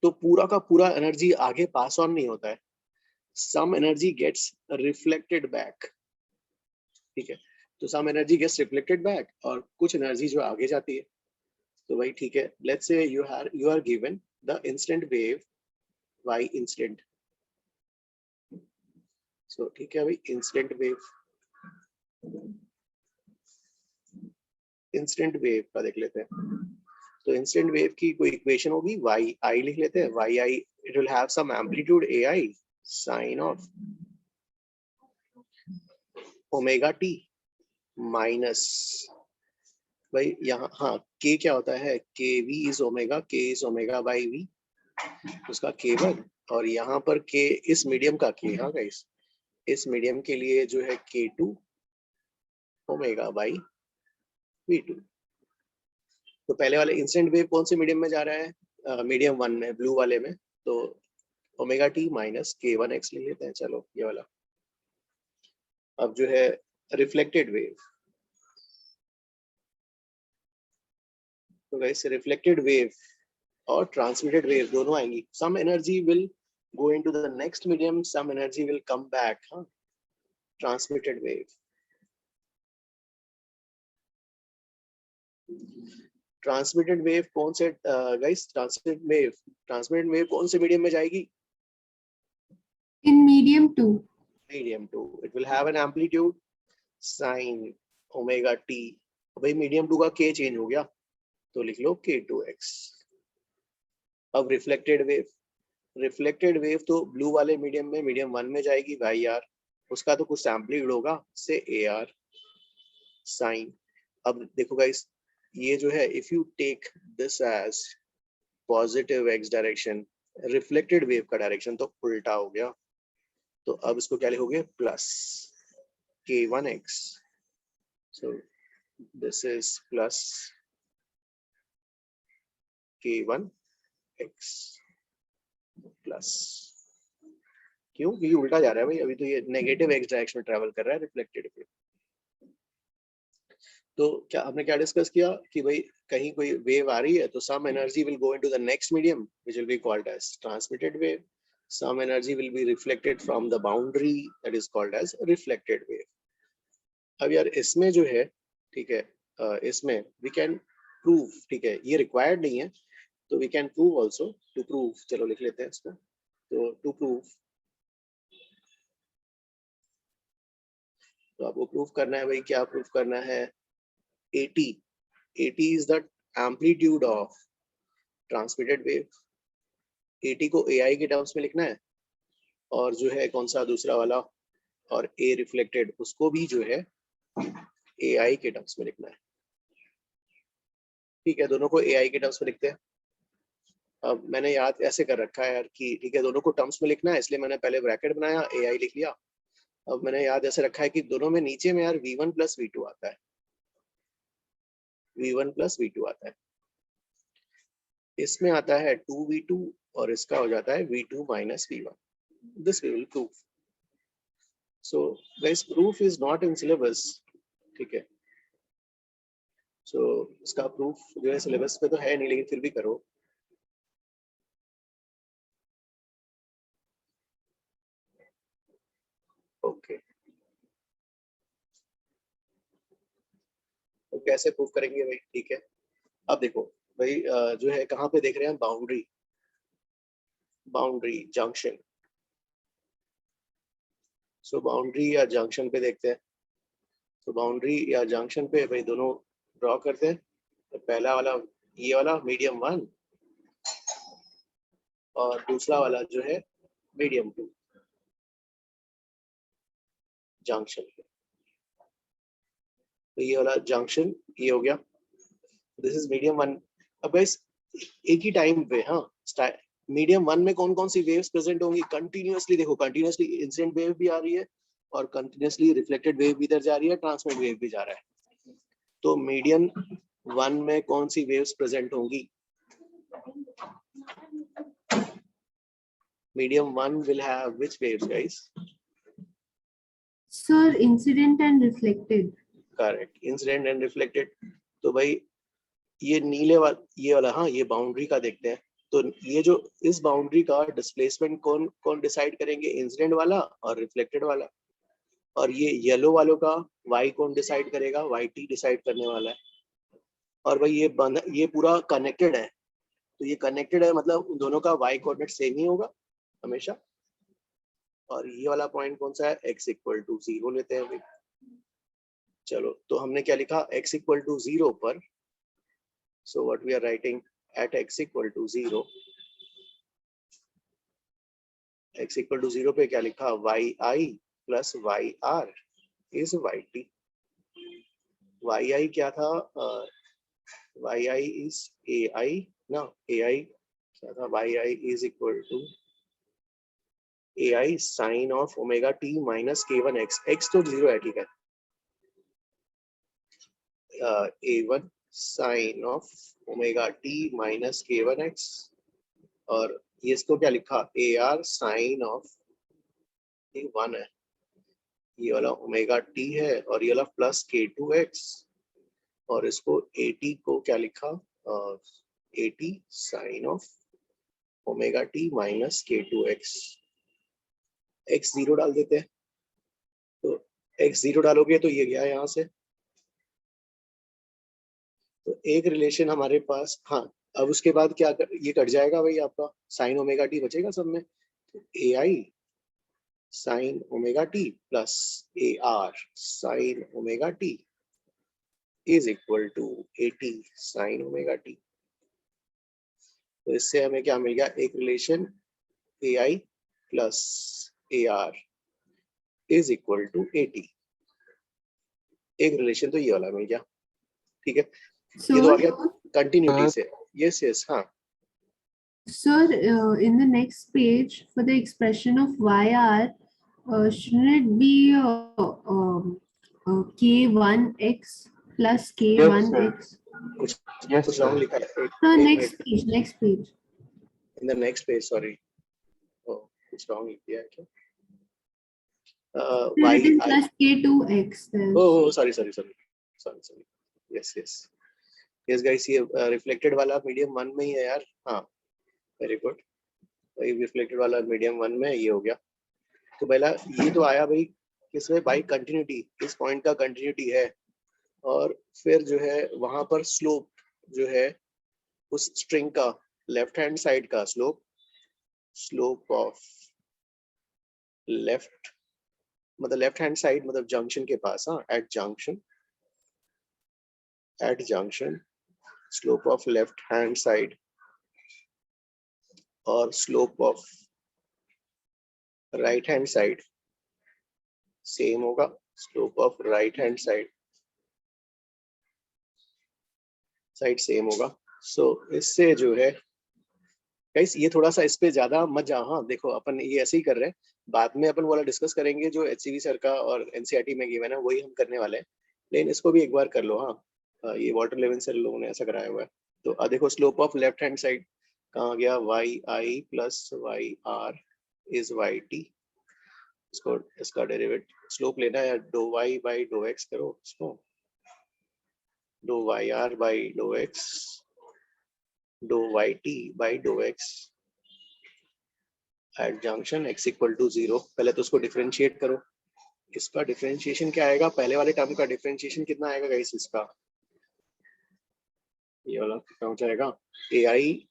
तो पूरा का पूरा एनर्जी आगे पास ऑन नहीं होता है. Some energy gets reflected back. ठीक है, तो some energy gets reflected back और कुछ एनर्जी जो आगे जाती है. तो भाई ठीक है, let's say you are given the instant wave y instant. So ठीक है भाई, इंस्टेंट वेव का देख लेते हैं. तो इंस्टेंट वेव की कोई इक्वेशन होगी, y i लिख लेते हैं. y i it will have some amplitude a i sine of omega t minus भाई यहाँ, हाँ k क्या होता है, k v is omega, k is omega by v, उसका k1. और यहाँ पर k इस मीडियम का k. हाँ गाइस, इस मीडियम के लिए जो है k2 ओमेगा बाई v2. तो पहले वाले इंस्टेंट वेव कौन से मीडियम में जा रहा है, मीडियम 1 में, ब्लू वाले में. तो ओमेगा t माइनस k1x ले लेते हैं. चलो ये वाला. अब जो है रिफ्लेक्टेड वेव, तो गाइस रिफ्लेक्टेड वेव और ट्रांसमिटेड वेव दोनों आएंगी. Some energy will go into the next medium, some energy will come back. Transmitted wave. Transmitted wave कौन से guys? Transmitted wave कौन से medium में जाएगी? In medium 2. Medium 2. It will have an amplitude sin omega t. भाई medium 2 का k change हो गया, तो लिख लो k2x. अब reflected wave. रिफ्लेक्टेड वेव तो ब्लू वाले मीडियम में मीडियम 1 में जाएगी YR, उसका तो कुछ सैम्पलिंग होगा से AR साइन. अब देखो गाइस, ये जो है if you take this as positive x direction, reflected wave का डायरेक्शन तो उल्टा हो गया, तो अब इसको क्या लिखोगे? Plus k1x. So this is plus k1x plus. क्यों? क्योंकि उल्टा जा रहा है भाई, अभी तो ये नेगेटिव x डायरेक्शन में ट्रैवल कर रहा है रिफ्लेक्टेड वेव. तो क्या हमने क्या डिस्कस किया कि भाई कहीं कोई वेव आ रही है तो some energy will go into the next medium which will be called as transmitted wave. Some energy will be reflected from the boundary that is called as reflected wave. अब यार इसमें जो है, ठीक है, इसमें वी कैन प्रूव, ठीक है, ये रिक्वायर्ड नहीं है तो we can prove also. To prove, चलो लिख लेते हैं इसको. तो टू प्रूव, तो आपको प्रूव करना है भाई, क्या प्रूव करना है? 80 is the amplitude of transmitted wave. 80 को AI के टर्म्स में लिखना है, और जो है कौन सा दूसरा वाला और A रिफ्लेक्टेड उसको भी जो है AI के टर्म्स में लिखना है. ठीक है, दोनों को AI के टर्म्स में लिखते हैं. अब मैंने याद ऐसे कर रखा है यार कि ठीक है दोनों को टर्म्स में लिखना है, इसलिए मैंने पहले ब्रैकेट बनाया, AI लिख लिया. अब मैंने याद ऐसे रखा है कि दोनों में नीचे में यार V1 प्लस V2 आता है, V1 प्लस V2 आता है. इसमें आता है 2V2 और इसका हो जाता है V2 minus V1. This we will prove. So guys proof is not in syllabus, ठीक है. सो इसका प्रूफ जो है सिलेबस पे तो है नहीं, लेकिन फिर भी करो. ओके, तो कैसे प्रूफ करेंगे भाई? ठीक है, अब देखो भाई जो है कहाँ पे देख रहे हैं? Boundary junction. सो बाउंड्री या जंक्शन पे देखते हैं. तो बाउंड्री या जंक्शन पे भाई दोनों ड्रॉ करते हैं. तो पहला वाला ये वाला मीडियम 1 और दूसरा वाला जो है मीडियम 2 जंक्शन पे. तो ये वाला जंक्शन ये हो गया, दिस इज मीडियम 1. अब गाइस एक ही टाइम पे, हाँ, मीडियम 1 में कौन कौन सी वेव्स प्रेजेंट होंगी? कंटिन्यूअसली देखो, कंटिन्यूअसली इंसिडेंट वेव भी आ रही है और कंटिन्यूअसली रिफ्लेक्टेड वेव भी इधर जा रही है, ट्रांसमिट वेव भी जा रहा है. तो मीडियम 1 में कौन सी वेव्स प्रेजेंट होंगी? Medium 1 will have which waves, guys? Sir, incident and reflected. Correct, incident and reflected. तो भाई ये नीले वाला, ये वाला, हाँ, ये बाउंड्री का देखते हैं. तो ये जो इस बाउंड्री का डिस्प्लेसमेंट कौन कौन डिसाइड करेंगे? इंसिडेंट वाला और रिफ्लेक्टेड वाला. और ये येलो वालों का y कौन डिसाइड करेगा? yt डिसाइड करने वाला है. और भाई ये पूरा कनेक्टेड है, तो ये कनेक्टेड है मतलब उन दोनों का y कोऑर्डिनेट सेम ही होगा हमेशा. और ये वाला पॉइंट कौन सा है? x इक्वल टू 0 लेते हैं भाई. चलो, तो हमने क्या लिखा? x इक्वल टू 0 पर. So what we are writing at x equal to 0. x equal to 0 पे क्या लिखा? yi plus yr is yt. yi क्या था? yi इज ai ना, ai क्या था? yi is equal to ai sine of omega t minus k1x. x तो 0 है, ठीक है. a1 sine of omega t minus k1x. और ये इसको क्या लिखा? ar साइन ऑफ 1 है, ये वाला ओमेगा t है, और ये वाला प्लस k2x. और इसको at को क्या लिखा? 80 sine of omega t minus k2x। x 0 डाल देते हैं, तो x 0 डालोगे तो ये गया यहाँ से, तो एक रिलेशन हमारे पास। हाँ, अब उसके बाद क्या ये कट जाएगा भाई, आपका साइन ओमेगा टी बचेगा सब में, तो A I sine omega T plus A R sine omega T is equal to 80 sine omega T. तो इससे हमें क्या मिल गया, एक relation A I plus A R is equal to 80। एक रिलेशन तो ये वाला मिल गया, ठीक है। ये तो आ गया कंटिन्यूटी से। यस यस, हाँ Sir, in the next page, for the expression of YR, shouldn't it be K1x plus K1x? कुछ रॉन्ग लिखा है। Sir, next page. In the next page, sorry. Oh, कुछ रॉन्ग लिख दिया है क्या? Y It is I. plus K2x. then. Oh, sorry. Yes guys, ये रिफ्लेक्टेड वाला मीडियम 1 में ही है यार। हाँ, वेरी गुड। भाई रिफ्लेक्टेड वाला मीडियम 1 में ये हो गया। तो पहला ये तो आया भाई किसमें, बाई कंटिन्यूटी, इस पॉइंट का कंटिन्यूटी है, और फिर जो है वहां पर स्लोप जो है उस स्ट्रिंग का लेफ्ट हैंड साइड का स्लोप ऑफ लेफ्ट, मतलब लेफ्ट हैंड साइड मतलब जंक्शन के पास, हाँ at junction slope of left hand side और slope of right hand side same होगा। Slope of right hand side same होगा। सो इससे जो है गाइस, ये थोड़ा सा इस पे ज्यादा मत जाओ। हाँ देखो, अपन ये ऐसे ही कर रहे हैं, बाद में अपन वाला डिस्कस करेंगे जो HCV सर का और NCERT में गिवन है, वही हम करने वाले हैं। लेकिन इसको भी एक बार कर लो। हाँ, ये वाटर लेवल सर लोगों ने ऐसा कराया हुआ है। तो देखो, slope of left hand side कहाँ गया, YI plus YR is YT। इसको इसका डेरिवेटिव स्लोप लेना है, डो y बाई डो x करो, इसको डो YR बाई डो x डो YT बाई डो x at junction x equal to 0। पहले तो उसको डिफरेंशिएट करो। इसका डिफरेंशिएशन क्या आएगा, पहले वाले टर्म का डिफरेंशिएशन कितना आएगा गाइस, इसका ये वाला कितना हो जाएगा, AI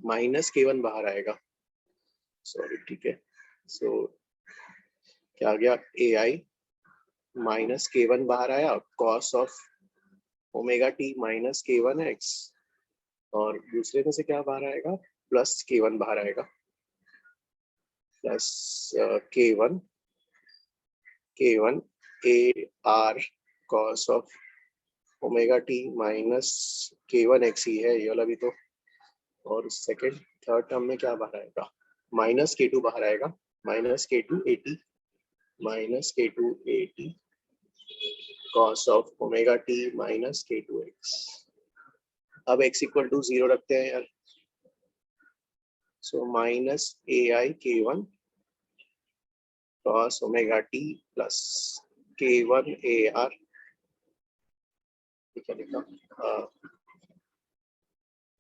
माइनस K1 बाहर आएगा, सॉरी ठीक है। सो क्या आ गया, AI माइनस K1 बाहर आया, cos of omega t minus K1x, और दूसरे में से क्या बाहर आएगा, प्लस K1 बाहर आएगा, plus K1 AR cos of omega t minus K1x ही है ये वाला भी तो। और सेकंड थर्ड टर्म में क्या बाहर आएगा, माइनस K2 बाहर आएगा, minus K2 80 cos of omega t minus K2x। अब x इक्वल टू 0 रखते हैं यार, so minus AI K1 cos omega T plus K1 AR, ठीक है लिखा,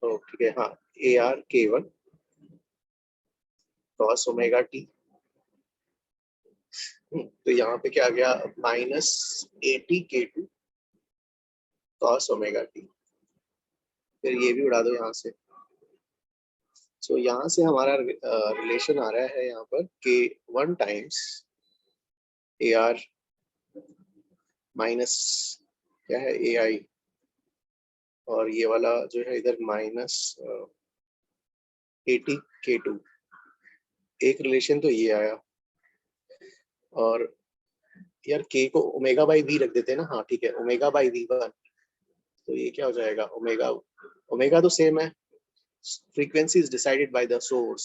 ठीक है, हाँ AR K1 cos omega T. तो यहाँ पे क्या आ गया, minus 80 K2 cos omega T, फिर ये भी उड़ा दो यहाँ से। सो यहाँ से हमारा रिलेशन आ रहा है यहाँ पर K1 टाइम्स AR माइनस क्या है AI, और ये वाला जो है इधर माइनस 80 K2। एक रिलेशन तो ये आया, और यार K को ओमेगा बाई V रख देते हैं ना, हाँ ठीक है, ओमेगा बाई V1। तो ये क्या हो जाएगा, ओमेगा तो सेम है, frequency is decided by the source,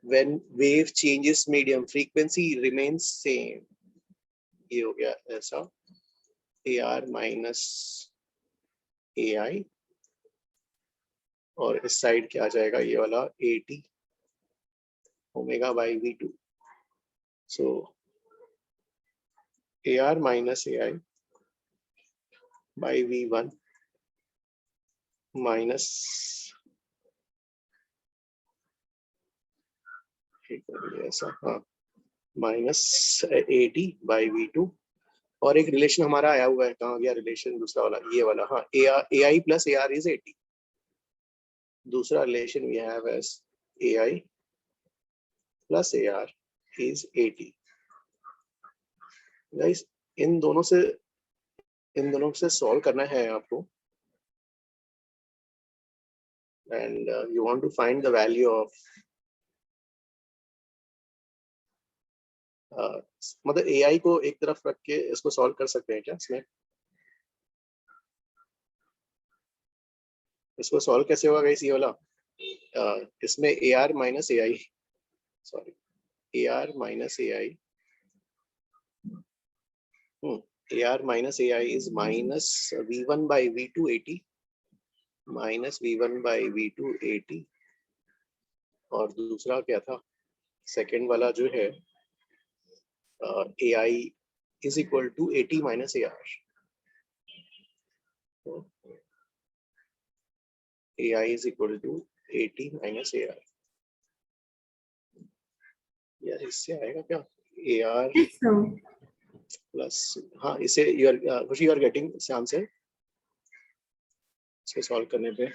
when wave changes medium frequency remains same। ये हो गया ऐसा, AR माइनस AI, और इस साइड क्या आ जाएगा, ये वाला 80 omega by V2। So AR minus AI by V1 minus ऐसा, हाँ, माइनस 80 बाई V2, और एक रिलेशन हमारा आया हुआ है, कहाँ गया रिलेशन दूसरा वाला, ये वाला, हाँ, AI प्लस AR इज 80. दूसरा relation we have as AI plus AR is 80. Guys इन दोनों से सॉल्व करना है आपको, and you want to find the value of, मतलब AI को एक तरफ रख के इसको सॉल्व कर सकते हैं क्या? इसको सॉल्व कैसे होगा गाइस? ये वाला, इसमें AR minus AI, sorry, AR minus AI, AR minus AI is minus V1 by V2 80, minus V1 by V2 80, और दूसरा क्या था, सेकेंड वाला जो है, AI is equal to 80 minus AR. AI is equal to 80 minus AR. यार इससे आएगा क्या? AR प्लस, हाँ, इसे खुशी, यू आर गेटिंग इसे आंसर, इसको सॉल्व करने पे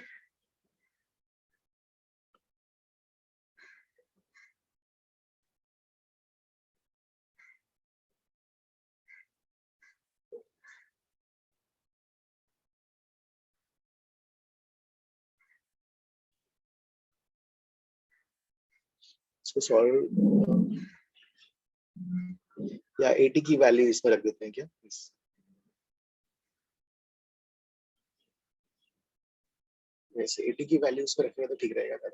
इसको सॉल्व, या 80 की वैल्यू इसमें रख देते हैं क्या? वैसे 80 की वैल्यू इसमें रखेंगे तो ठीक रहेगा।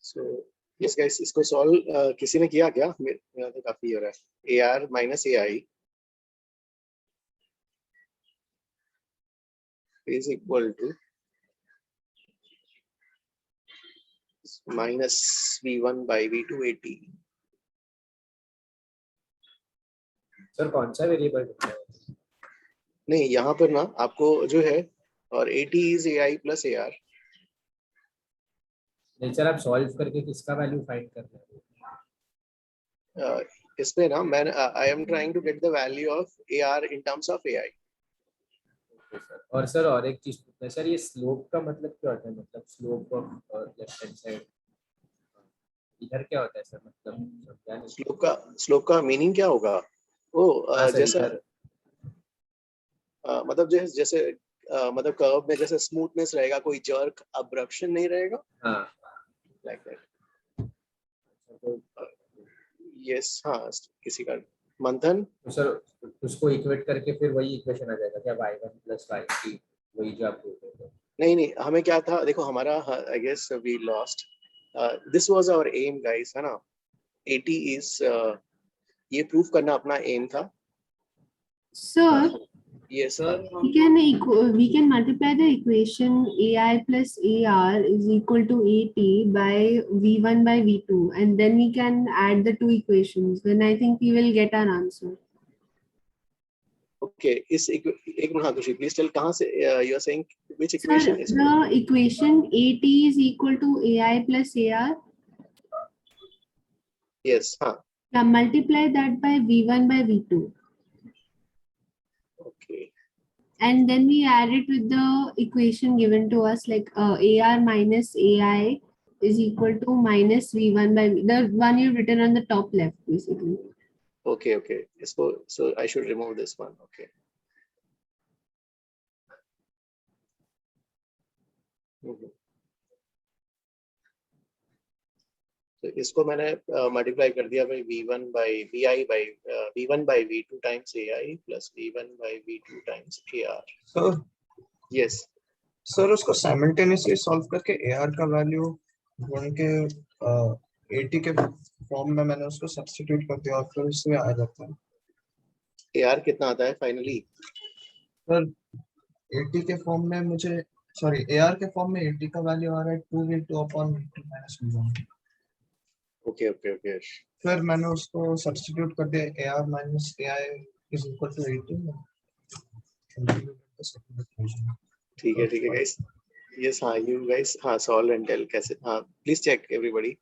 सो यस गाइस, इसको सॉल्व किसी ने किया क्या? मेरा तो काफी हो रहा है। AR minus AI is equal to minus V1 by V2 80. Sir कौन सा वेरिएबल नहीं, यहाँ पर ना आपको जो है, और 80 is AI plus AR. नहीं सर, आप सॉल्व करके किसका वैल्यू फाइंड कर रहे हो? इसमें ना मैं I am trying to get the value of AR in terms of AI. और सर और एक चीज पूछना है सर, ये स्लोप का मतलब क्या होता है? मतलब slope of left hand side इधर क्या होता है सर? मतलब स्लोप का मीनिंग क्या होगा? ओ जैसा मतलब जैसे मतलब कर्व में जैसे स्मूथनेस रहेगा, कोई जर्क अब्रप्शन नहीं रहेगा, लाइक दैट। यस, हाँ, किसी का मंथन, तो सर उसको इक्वेट करके फिर वही इक्वेशन आ जाएगा क्या? y1 + y2, वही जो आप बोल रहे थे। नहीं, हमें क्या था, देखो हमारा, I guess we lost, this was our aim guys, है ना? 80 इज, ये प्रूफ करना अपना एम था। Sir, yes sir, we can multiply the equation AI plus AR is equal to 80 by V1 by V2, and then we can add the two equations. Then I think we will get our answer. okay, इस एक मिनट, हाँ खुशी, प्लीज टेल कहाँ से you are saying which Sir, equation is the equation 80 is equal to AI plus AR. yes, हाँ, Now multiply that by V1 by V2. okay, And then we add it with the equation given to us, like AR minus AI is equal to minus V1 by the one you've written on the top left, basically. okay, so I should remove this one, okay. तो इसको मैंने मल्टीप्लाई कर दिया भाई V1 by V2 times AI plus V1 by V2 times AR. Sir yes sir, उसको साइमल्टेनियसली सॉल्व करके AR का वैल्यू ढूंढ के 80 के फॉर्म में मैंने उसको सब्स्टिट्यूट कर दिया और फिर उसमें आ जाता है। AR कितना आता है फाइनली? सर 80 के फॉर्म में मुझे, सॉरी, AR के फॉर्म में 80 का वैल्यू आ रहा है 2v2 upon v2 minus v1। Okay okay okay फिर मैंने उसको सब्स्टिट्यूट कर दिया AR minus AI is equal to 80। ठीक है गाइस। यस हाँ यू गाइस हाँ सॉल्व एंड टेल कैसे। हाँ प्लीज चेक एवरीबॉडी।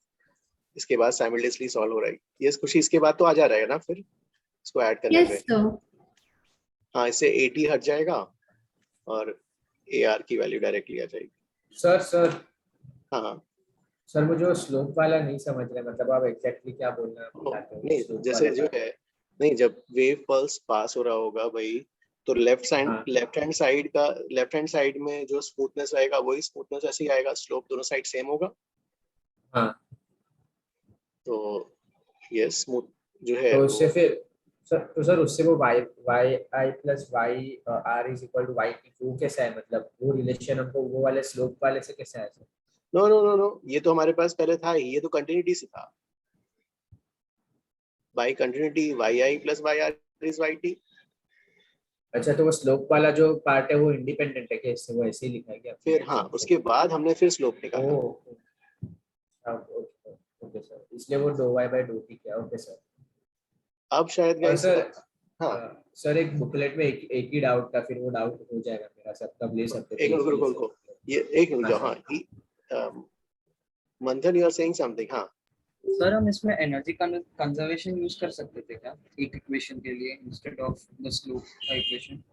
इसके बाद साइमल्टेनियसली सॉल्व हो रहा है। यस खुशी इसके बाद तो आ जा रहा है ना फिर इसको ऐड करने पे। Yes, sir. हाँ इससे 80 हट जाएगा और AR की वैल्यू डायरेक्टली आ जाएगी। सर हाँ सर मुझे वो स्लोप वाला नहीं समझ रहे, मतलब आप एग्जैक्टली क्या बोलना चाहते हो नहीं slope जैसे वाले जो का? है नहीं जब वेव पल्स पास हो रहा होगा भाई तो लेफ्ट हैंड साइड में जो स्मूथनेस रहेगा वही स्मूथनेस ऐसे ही आएगा। स्लोप दोनों साइड सेम होगा। हाँ तो यस स्मूथ जो है तो उससे फिर सर उससे वो y plus y r is equal to y वो कैसा है, मतलब वो रिलेशन हमको वो वाले स्लोप वाले से कैसा है सर? नो ये तो हमारे पास पहले था ही। ये तो कंटिन्यूटी से था। By continuity yi plus yr is yt। अच्छा तो वो स्लोप वाला जो पार्ट है वो इंडिपेंडेंट है क्या इससे, वो ऐसे ही लिखा है क्या? फिर हाँ उसके बाद हमने फिर स्लोप निकाला। ओके सर, इसलिए वो dou y by dou t किया। Okay sir. अब शायद और गाइस सर हाँ सर एक बुकलेट में एक ही डाउट था, फिर वो डाउट हो जाएगा मेरा सर, तब ले सकते थे एक मिनट easily रुको सर। ये एक मिनट जाओ। हाँ मंथन यू आर सेइंग समथिंग। हाँ सर हम इसमें एनर्जी कंजर्वेशन यूज कर सकते थे क्या एक इक्वेशन के लिए इंस्टेड ऑफ द स्लोप का equation?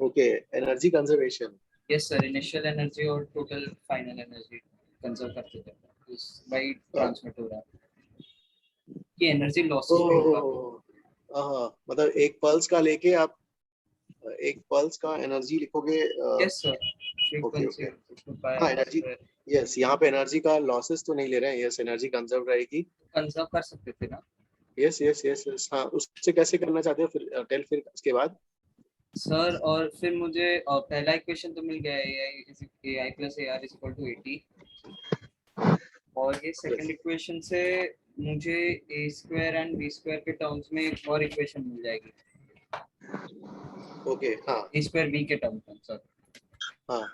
Okay energy conservation. Yes sir, initial energy और टोटल फाइनल एनर्जी कंजर्व करते थे। इस बाय ट्रांसमिट हो रहा है कि एनर्जी लॉसेस भी होगा। हाँ मतलब एक पल्स का लेके आप एक पल्स का एनर्जी लिखोगे। यस सर ओके हाँ एनर्जी। यस यहाँ पे एनर्जी का लॉसेस तो नहीं ले रहे हैं। यस एनर्जी कंजर्व रहेगी। कंजर्व कर सकते थे ना? यस हाँ उससे कैसे करना चाहते हो फिर टेल फिर उसके बाद। सर और फिर मुझे पहला इक्वेशन तो मिल गया AI plus AR is equal to 80 और ये सेकंड इक्वेशन से मुझे a square and b square के टर्म्स में एक और इक्वेशन मिल जाएगी। ओके हाँ a square b के टर्म्स में सर। हाँ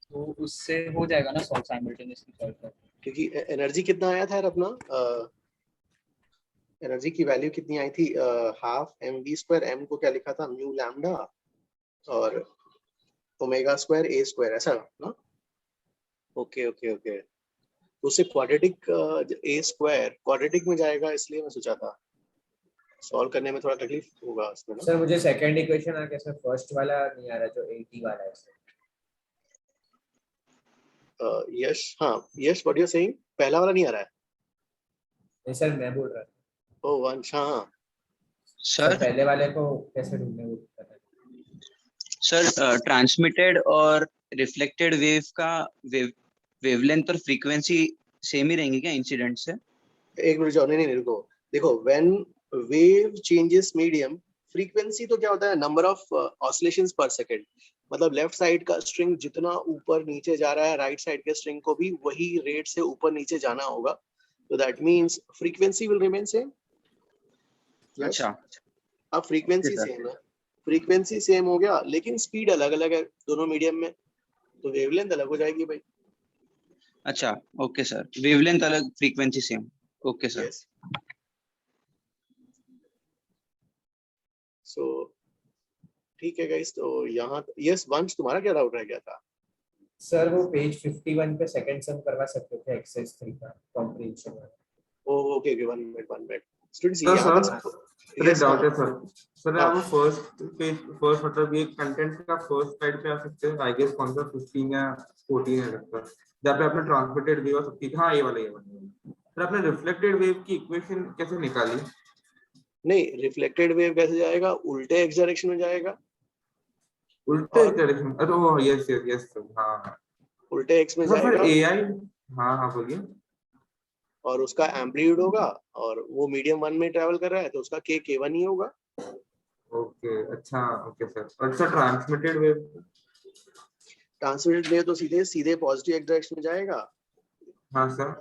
तो उससे हो जाएगा ना सॉल्व साइमल्टेनियसली सॉल्व कर। क्योंकि एनर्जी कितना आया था यार अपना एनर्जी की वैल्यू कितनी आई थी हाफ mv² m को क्या लिखा था म्यू लैम्डा और ओमेगा स्क्वायर a स्क्वायर ऐसा ना। ओके ओके ओके तो उससे क्वाड्रेटिक a स्क्वायर क्वाड्रेटिक में जाएगा इसलिए मैं सोचा था सॉल्व करने में थोड़ा तकलीफ होगा उसमें ना। सर मुझे सेकंड इक्वेशन आ गया सर, फर्स्ट वाला नहीं आ रहा जो 80 वाला है सर। यस हाँ yes what you are saying पहला वाला नहीं आ रहा है। नहीं सर मैं बोल रहा था। ओ वंश हाँ सर पहले वाले को कैसे ढूंढने वो पता है। सर ट्रांसमिटेड और रिफ्लेक्टेड वेव का वेवलेंथ और फ्रीक्वेंसी सेम ही रहेंगी क्या इंसिडेंट से? एक मिनट जाओ नहीं रुको देखो when wave changes medium frequency तो क्या होता है नंबर ऑफ ऑसिलेशंस पर सेकंड। मतलब लेफ्ट साइड का स्ट्रिंग जितना ऊपर नीचे जा रहा है राइट साइड के स्ट्रिंग को भी वही रेट से ऊपर नीचे जाना होगा। तो that means frequency will remain same. अच्छा अब फ्रीक्वेंसी सेम है फ्रीक्वेंसी सेम हो गया लेकिन स्पीड अलग अलग है दोनों मीडियम में तो वेवलेंथ अलग हो जाएगी भाई। अच्छा ओके सर वेवलेंथ अलग frequency same. Okay sir so ठीक है गाइस। तो यहाँ यस वंश तुम्हारा क्या डाउट रह गया था? सर वो पेज 51 पे सेकंड सम करवा सकते थे एक्सरसाइज 3 का कॉम्प्रिहेंशन वाला। ओके 1 मिनट स्टूडेंट्स सर यहाँ सर डाउट है सर आप फर्स्ट पेज फर्स्ट मतलब ये कंटेंट का फर्स्ट स्लाइड पे आ सकते हैं आई गेस कौन सा 15 या 14 है लगता है जहाँ पे आपने ट्रांसमिटेड वेव और सबकी हाँ ये वाला सर आपने रिफ्लेक्टेड वेव की इक्वेशन कैसे निकाली? नहीं रिफ्लेक्टेड वेव कैसे जाएगा उल्टे एक्स डायरेक्शन में जाएगा। उल्टे डायरेक्शन अरे ओ यस हाँ उल्टे एक्स में सर जाएगा एआई हाँ बोलिए और उसका एम्पलीट्यूड होगा और वो मीडियम 1 में ट्रैवल कर रहा है तो उसका k k1 ही होगा। ओके अच्छा ओके सर अच्छा ट्रांसमिटेड वेव तो सीधे पॉजिटिव एक्स डायरेक्शन में जाएगा। हाँ सर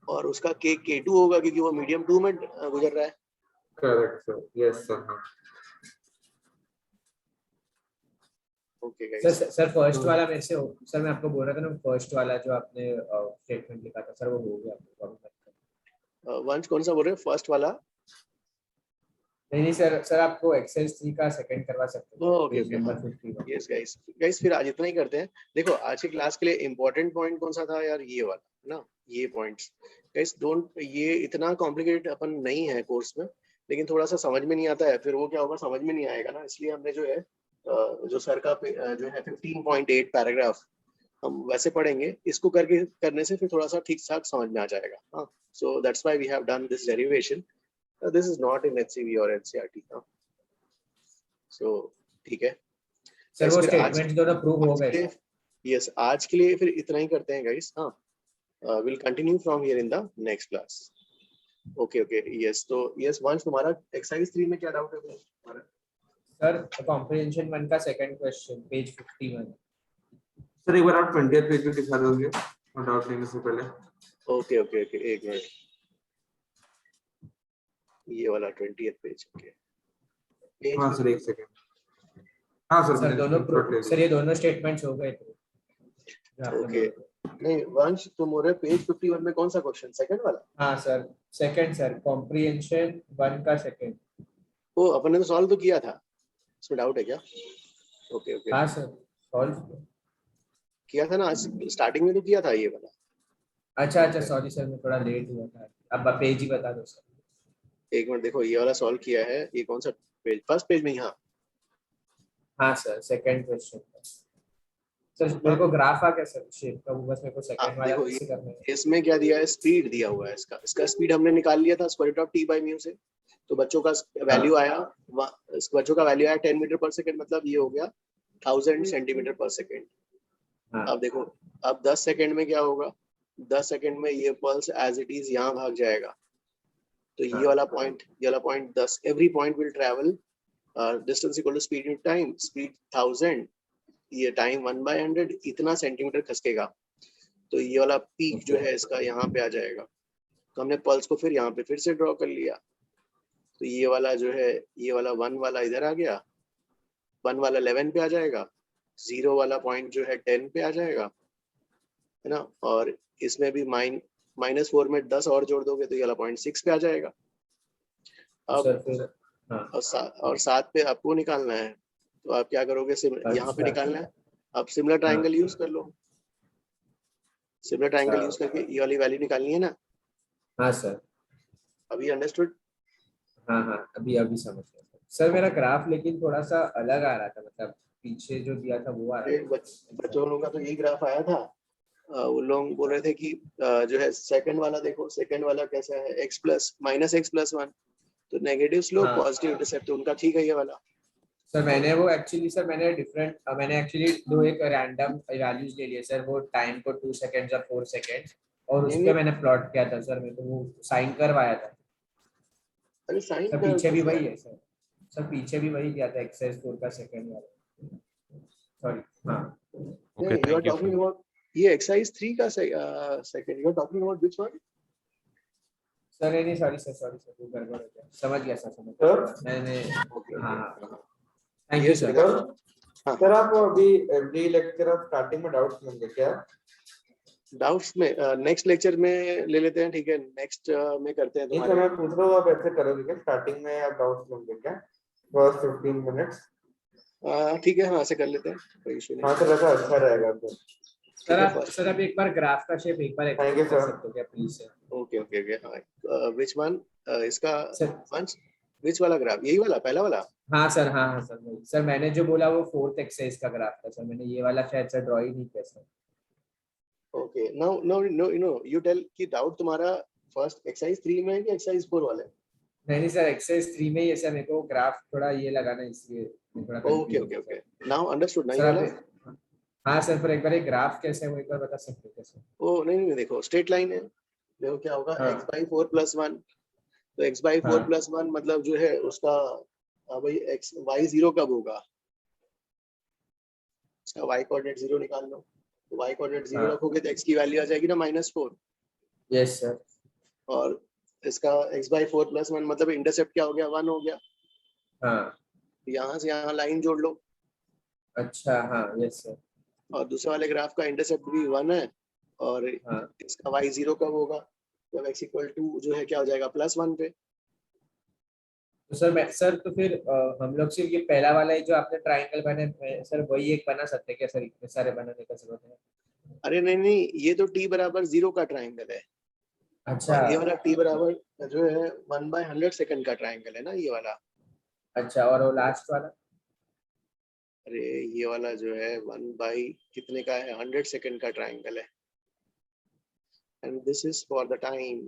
और उसका k k2 होगा क्योंकि वो मीडियम 2 में गुजर रहा है। करेक्ट सर यस सर हाँ okay sir guys, sir first वाला मेरे से सर मैं आपको बोल रहा था ना, फर्स्ट वाला जो आपने स्टेटमेंट लिखा था सर वो हो गया आपको। वंश कौन सा बोल रहे हैं, फर्स्ट वाला? नहीं सर, सर आपको एक्सेस 3 का सेकंड करवा सकते हैं ओके पेज ओके, नंबर हाँ 51। यस गाइस फिर आज इतना ही करते हैं। देखो आज की क्लास के लिए इंपॉर्टेंट पॉइंट कौन सा था यार, ये वाला ना, ये पॉइंट्स गाइस डोंट, ये इतना कॉम्प्लिकेटेड अपन नहीं है कोर्स में, लेकिन थोड़ा सा समझ में नहीं आता है, फिर वो क्या होगा, समझ में नहीं आएगा ना, इसलिए हमने जो है जो सर का जो है 15.8 पैराग्राफ हम वैसे पढ़ेंगे, इसको करके करने से फिर थोड़ा सा ठीक ठाक समझ में आ जाएगा। हाँ, so that's why we have done this derivation, this is not in HCV और NCERT। सो ठीक है सर, गाइस, वो फिर आज स्टेटमेंट्स दोनों प्रूव हो गए सर। यस आज के लिए फिर इतना ही करते हैं गाइस। हाँ, will continue from here in the next class. Okay okay yes, तो यस वंश तुम्हारा एक्सरसाइज 3 में क्या डाउट है तुम्हारा? सर कॉम्प्रिहेंशन 1 का सेकंड क्वेश्चन पेज 51। सर एक बार आप 20th पेज पे दिखा दोगे और डाउट लेने से पहले? ओके ओके ओके, एक मिनट, ये वाला 20th पेज। ओके हाँ सर एक सेकंड। हाँ सर सर दोनों सर ये दोनों स्टेटमेंट्स हो गए थे। ओके, नहीं वंश तुम हो रहे पेज 51 में कौन सा क्वेश्चन, सेकंड वाला? हाँ सर सेकंड सर, कॉम्प्रिहेंशन 1 का सेकंड। ओ अपन ने तो सॉल्व तो किया था, इसमें डाउट है क्या? ओके ओके, हाँ सर सॉल्व किया था ना, स्टार्टिंग में तो किया था ये वाला। अच्छा सॉरी सर, मैं थोड़ा लेट हुआ था। अब पेज ही बता दो सर। एक मिनट, देखो ये वाला सॉल्व किया है, ये कौन सा पेज, फर्स्ट पेज में ही? हाँ सर सेकंड क्वेश्चन सर, मेरे को ग्राफ आ गया सर शेप का, वो बस मेरे को सेकंड वाला देखो कैसे करना है। इसमें क्या दिया है, स्पीड दिया हुआ है, इसका स्पीड हमने निकाल लिया था square root of t by mu से, तो बच्चों का वैल्यू आया, बच्चों का वैल्यू आया 10 मीटर पर सेकंड, मतलब ये हो गया 1000 सेंटीमीटर पर सेकंड। अब देखो, अब 10 सेकंड में क्या होगा, 10 सेकंड में ये पल्स एज इट इज यहाँ भाग जाएगा, तो ये वाला point 10, every point will travel distance equal to speed in time, speed 1000, ये टाइम 1/100, इतना सेंटीमीटर खसकेगा, तो ये वाला पीक जो है इसका यहाँ पे आ जाएगा। तो हमने पल्स को फिर यहाँ पे फिर से ड्रॉ कर लिया, तो ये वाला जो है, ये वाला 1 वाला इधर आ गया, 1 वाला 11 पे आ जाएगा, 0 वाला पॉइंट जो है 10 पे आ जाएगा, है ना, और इसमें भी -4 में 10 और जोड़ दोगे तो ये वाला पॉइंट 6 पे आ जाएगा। अब और 7 पे आपको निकालना है, तो आप क्या करोगे, यहाँ पे निकालना है, अब सिमिलर ट्रायंगल यूज कर लो, सिमिलर ट्रायंगल यूज करके ये वाली वैल्यू निकालनी है ना। हाँ सर, अभी अंडरस्टूड? हाँ अभी समझ गया सर। मेरा ग्राफ लेकिन थोड़ा सा अलग आ रहा था, मतलब पीछे जो दिया था वो आ रहा था। बच्चों लोगों का तो यही ग्राफ आया था, वो लोग बोल रहे थे कि जो है सेकंड वाला देखो, सेकंड वाला कैसा है, x प्लस -x+1, तो नेगेटिव स्लोप पॉजिटिव इंटरसेप्ट, तो उनका ठीक है ये वाला। सर मैंने वो एक्चुअली सर मैंने एक्चुअली दो एक रैंडम वैल्यूज ले लिए सर, वो टाइम को 2 सेकंड्स और 4 सेकंड्स, और उस पे मैंने प्लॉट किया था सर, मैं तो वो साइन करवाया था। अरे साइन सर पीछे भी वही है सर पीछे भी वही दिया था, एक्सरसाइज 4 का सेकंड वाला। सॉरी, हाँ नहीं, you are talking about ये एक्सरसाइज 3 का second, you are talking about which one? Sir नहीं सॉरी सर वो गड़बड़ हो गया, समझ गया सर मैंने। हाँ थैंक यू सर। सर आप अभी एवरी लेक्चर आप स्टार्टिंग में डाउट्स लेंगे क्या? डाउट्स में नेक्स्ट लेक्चर में ले लेते हैं, ठीक है, नेक्स्ट में करते हैं तुम्हारे। मैं पूछ रहा हूँ आप ऐसे करोगे क्या, स्टार्टिंग में आप डाउट्स लेंगे क्या फर्स्ट 15 मिनट्स? ठीक है, हाँ ऐसे कर लेते हैं, कोई इशू नहीं। हाँ सर ऐसा अच्छा रहेगा सर आप एक बार ग्राफ का शेप एक बार एक्सप्लेन कर सकते हो क्या please sir? Okay which one, इसका वंश व्हिच वाला ग्राफ, यही वाला पहला वाला? हाँ सर वही सर, मैंने जो बोला वो 4th एक्सरसाइज का ग्राफ था सर, मैंने ये वाला शायद सर ड्रॉ ही नहीं किया sir. Okay no you tell कि डाउट तुम्हारा फर्स्ट एक्सरसाइज 3 में है कि एक्सरसाइज 4 वाले? नहीं सर एक्सरसाइज 3 में ही है सर, मेरे को ग्राफ थोड़ा ये लगाना इसलिए थोड़ा। ओके नाउ अंडरस्टूड ना ये वाला? हाँ सर, पर एक बार ग्राफ कैसे है वो एक बार बता सकते हो कैसे? ओ नहीं देखो स्ट्रेट लाइन है, देखो क्या होगा, x/4 + 1, तो x/4 + 1 मतलब जो है उसका भाई x y0 कब होगा, इसका y कोऑर्डिनेट 0 निकाल लो, तो y कोऑर्डिनेट 0 रखोगे तो x की वैल्यू आ जाएगी ना -4। Yes sir. और इसका x/4 + 1 मतलब इंटरसेप्ट क्या हो गया, 1 हो गया। हाँ, यहाँ से यहाँ लाइन जोड़ लो, अच्छा हाँ यस सर। और दूसरे वाले ग्राफ का इंटरसेप्ट भी 1 है और इसका y 0 कब होगा जब x इक्वल टू जो है क्या हो जाएगा +1 पे। तो सर तो फिर हम लोग सिर्फ ये पहला वाला ही जो आपने ट्रायंगल बने सर वही एक बना सकते हैं क्या सर, इतने सारे बनाने का जरूरत है? अरे नहीं नहीं, ये तो t बराबर 0 का ट्रायंगल है। अच्छा और ये वाला t बराबर जो है 1/100 सेकंड का ट्रायंगल है ना ये वाला। अच्छा और वो लास्ट वाला? अरे ये वाला जो है 1 कितने का है 100 सेकंड का ट्रायंगल है। And this is for the time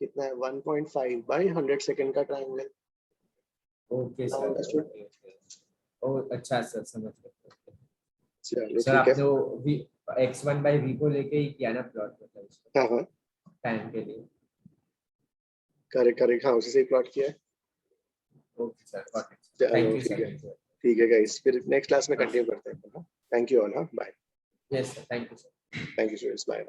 कितना है 1.5/100 सेकंड का ट्रायंगल। Okay sir. ओ अच्छा सर समझ गया। चलो सर ठीक है। आपने वो x1/v को लेके ही किया ना प्लॉट मतलब इसको हाँ हाँ टाइम के लिए? करेक्ट हाँ उसी से ही प्लॉट किया है। Okay sir got it. चलो थैंक यू सर। ठीक है गाइस, फिर नेक्स्ट क्लास में कंटिन्यू करते हैं। Thank you all. हाँ bye. Yes sir thank you sir. Thank you students, bye.